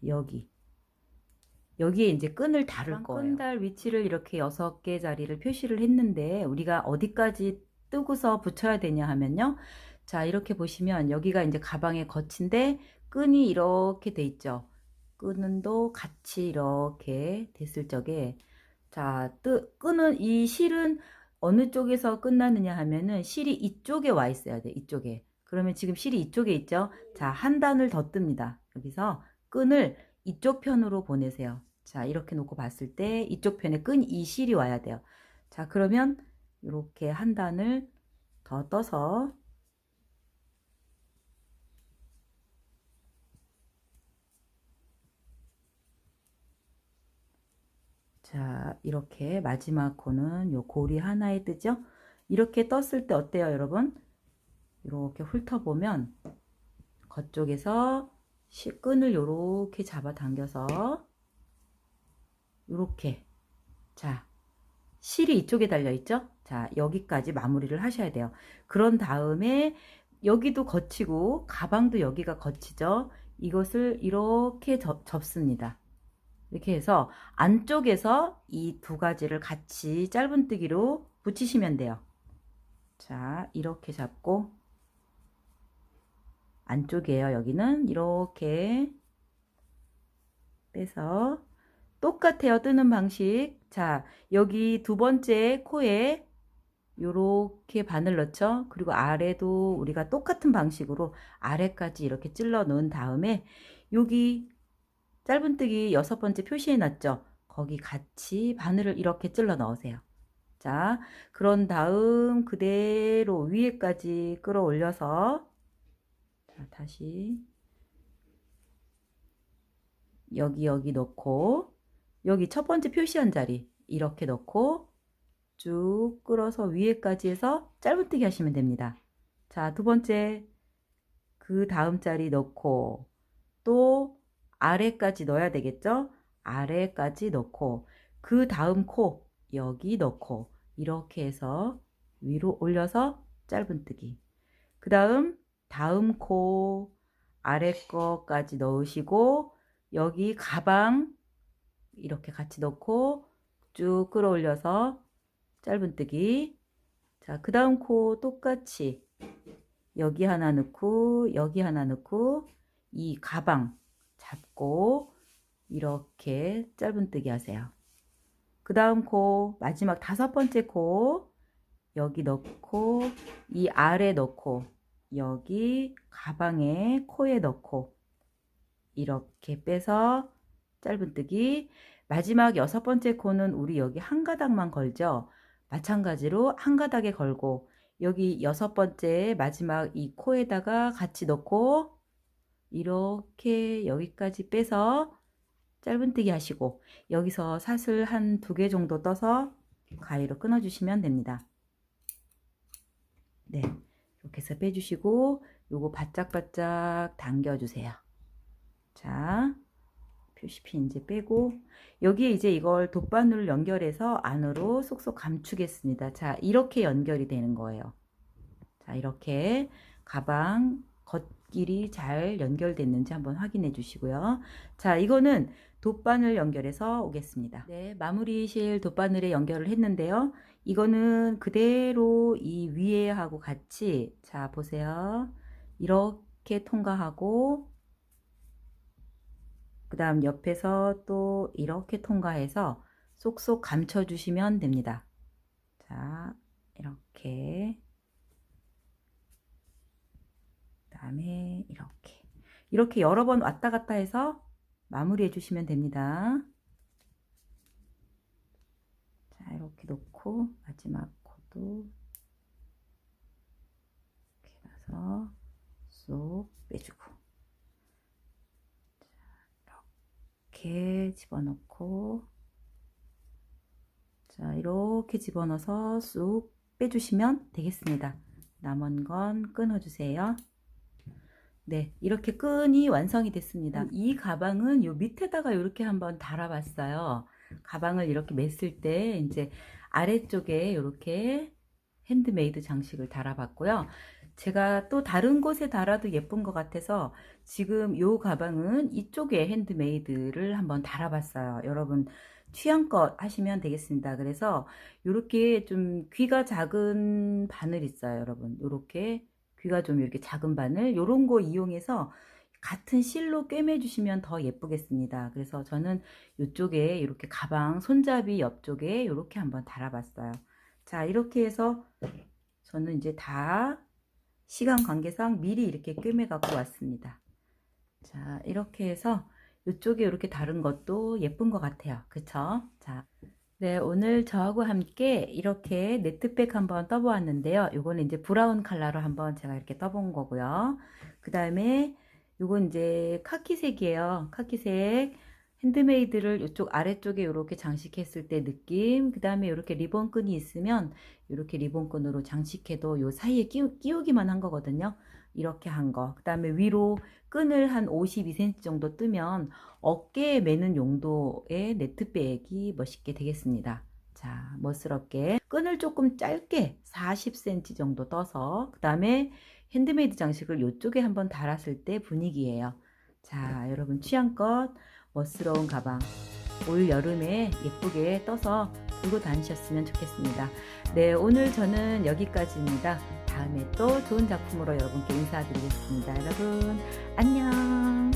여기에 이제 끈을 달을 거예요. 끈달 위치를 이렇게 6개 자리를 표시를 했는데 우리가 어디까지 뜨고서 붙여야 되냐 하면요. 자, 이렇게 보시면 여기가 이제 가방의 겉인데 끈이 이렇게 돼 있죠. 끈도 같이 이렇게 됐을 적에 자, 끈은 이 실은 어느 쪽에서 끝나느냐 하면은 실이 이쪽에 와 있어야 돼. 이쪽에. 그러면 지금 실이 이쪽에 있죠. 자, 한 단을 더 뜹니다. 여기서 끈을 이쪽 편으로 보내세요. 자, 이렇게 놓고 봤을 때 이쪽 편에 끈 이 실이 와야 돼요. 자, 그러면 이렇게 한 단을 더 떠서 자, 이렇게 마지막 코는 요 고리 하나에 뜨죠? 이렇게 떴을 때 어때요, 여러분? 이렇게 훑어보면 겉쪽에서 끈을 요렇게 잡아 당겨서 요렇게 자, 실이 이쪽에 달려 있죠? 자, 여기까지 마무리를 하셔야 돼요. 그런 다음에 여기도 거치고 가방도 여기가 거치죠. 이것을 이렇게 접습니다. 이렇게 해서 안쪽에서 이 두 가지를 같이 짧은뜨기로 붙이시면 돼요. 자, 이렇게 잡고 안쪽이에요. 여기는 이렇게 빼서 똑같아요. 뜨는 방식. 자, 여기 두 번째 코에 요렇게 바늘 넣죠. 그리고 아래도 우리가 똑같은 방식으로 아래까지 이렇게 찔러 놓은 다음에 여기 짧은뜨기 6번째 표시해 놨죠. 거기 같이 바늘을 이렇게 찔러 넣으세요. 자, 그런 다음 그대로 위에까지 끌어올려서, 자, 다시 여기 넣고, 여기 첫 번째 표시한 자리 이렇게 넣고 쭉 끌어서 위에까지 해서 짧은뜨기 하시면 됩니다. 자, 두 번째 그 다음 자리 넣고 또 아래까지 넣어야 되겠죠? 아래까지 넣고 그 다음 코 여기 넣고 이렇게 해서 위로 올려서 짧은뜨기. 그 다음 코 아래 거까지 넣으시고 여기 가방 이렇게 같이 넣고 쭉 끌어올려서 짧은뜨기. 자, 그 다음 코 똑같이 여기 하나 넣고 여기 하나 넣고 이 가방 잡고 이렇게 짧은뜨기 하세요. 그 다음 코 마지막 5번째 코 여기 넣고 이 아래 넣고 여기 가방에 코에 넣고 이렇게 빼서 짧은뜨기. 마지막 6번째 코는 우리 여기 한 가닥만 걸죠. 마찬가지로 한 가닥에 걸고 여기 6번째 마지막 이 코에다가 같이 넣고 이렇게 여기까지 빼서 짧은뜨기 하시고 여기서 사슬 한 2개 정도 떠서 가위로 끊어 주시면 됩니다. 네, 이렇게 해서 빼주시고 요거 바짝바짝 당겨 주세요. 자, 표시핀 이제 빼고 여기에 이제 이걸 돗바늘을 연결해서 안으로 쏙쏙 감추겠습니다. 자, 이렇게 연결이 되는 거예요. 자, 이렇게 가방 겉길이 잘 연결됐는지 한번 확인해 주시고요. 자, 이거는 돗바늘 연결해서 오겠습니다. 네, 마무리실 돗바늘에 연결을 했는데요. 이거는 그대로 이 위에 하고 같이, 자, 보세요. 이렇게 통과하고 그 다음 옆에서 또 이렇게 통과해서 쏙쏙 감춰 주시면 됩니다. 자, 이렇게 그다음에 이렇게 여러 번 왔다 갔다 해서 마무리해 주시면 됩니다. 자, 이렇게 놓고 마지막 코도 이렇게 해서 쏙 빼주고, 자, 이렇게 집어넣고, 자, 이렇게 집어넣어서 쑥 빼주시면 되겠습니다. 남은 건 끊어주세요. 네, 이렇게 끈이 완성이 됐습니다. 이 가방은 요 밑에다가 이렇게 한번 달아봤어요. 가방을 이렇게 맸을 때 이제 아래쪽에 이렇게 핸드메이드 장식을 달아봤고요. 제가 또 다른 곳에 달아도 예쁜 것 같아서 지금 요 가방은 이쪽에 핸드메이드를 한번 달아봤어요. 여러분 취향껏 하시면 되겠습니다. 그래서 이렇게 좀 귀가 작은 바늘 있어요, 여러분. 이렇게 귀가 좀 이렇게 작은 바늘, 요런 거 이용해서 같은 실로 꿰매 주시면 더 예쁘겠습니다. 그래서 저는 이쪽에 이렇게 가방 손잡이 옆쪽에 이렇게 한번 달아봤어요. 자, 이렇게 해서 저는 이제 다 시간 관계상 미리 이렇게 꿰매 갖고 왔습니다. 자, 이렇게 해서 이쪽에 이렇게 다른 것도 예쁜 것 같아요. 그쵸? 자, 네, 오늘 저하고 함께 이렇게 네트백 한번 떠보았는데요. 요거는 이제 브라운 컬러로 한번 제가 이렇게 떠본 거고요. 그 다음에 요건 이제 카키색이에요. 카키색 핸드메이드를 이쪽 아래쪽에 이렇게 장식했을 때 느낌. 그 다음에 이렇게 리본끈이 있으면 이렇게 리본끈으로 장식해도 요 사이에 끼우기만 한 거거든요. 이렇게 한 거. 그 다음에 위로 끈을 한 52cm 정도 뜨면 어깨에 매는 용도의 네트백이 멋있게 되겠습니다. 자, 멋스럽게 끈을 조금 짧게 40cm 정도 떠서 그 다음에 핸드메이드 장식을 이쪽에 한번 달았을 때 분위기예요. 자, 여러분 취향껏 멋스러운 가방 올 여름에 예쁘게 떠서 들고 다니셨으면 좋겠습니다. 네, 오늘 저는 여기까지입니다. 다음에 또 좋은 작품으로 여러분께 인사드리겠습니다. 여러분 안녕.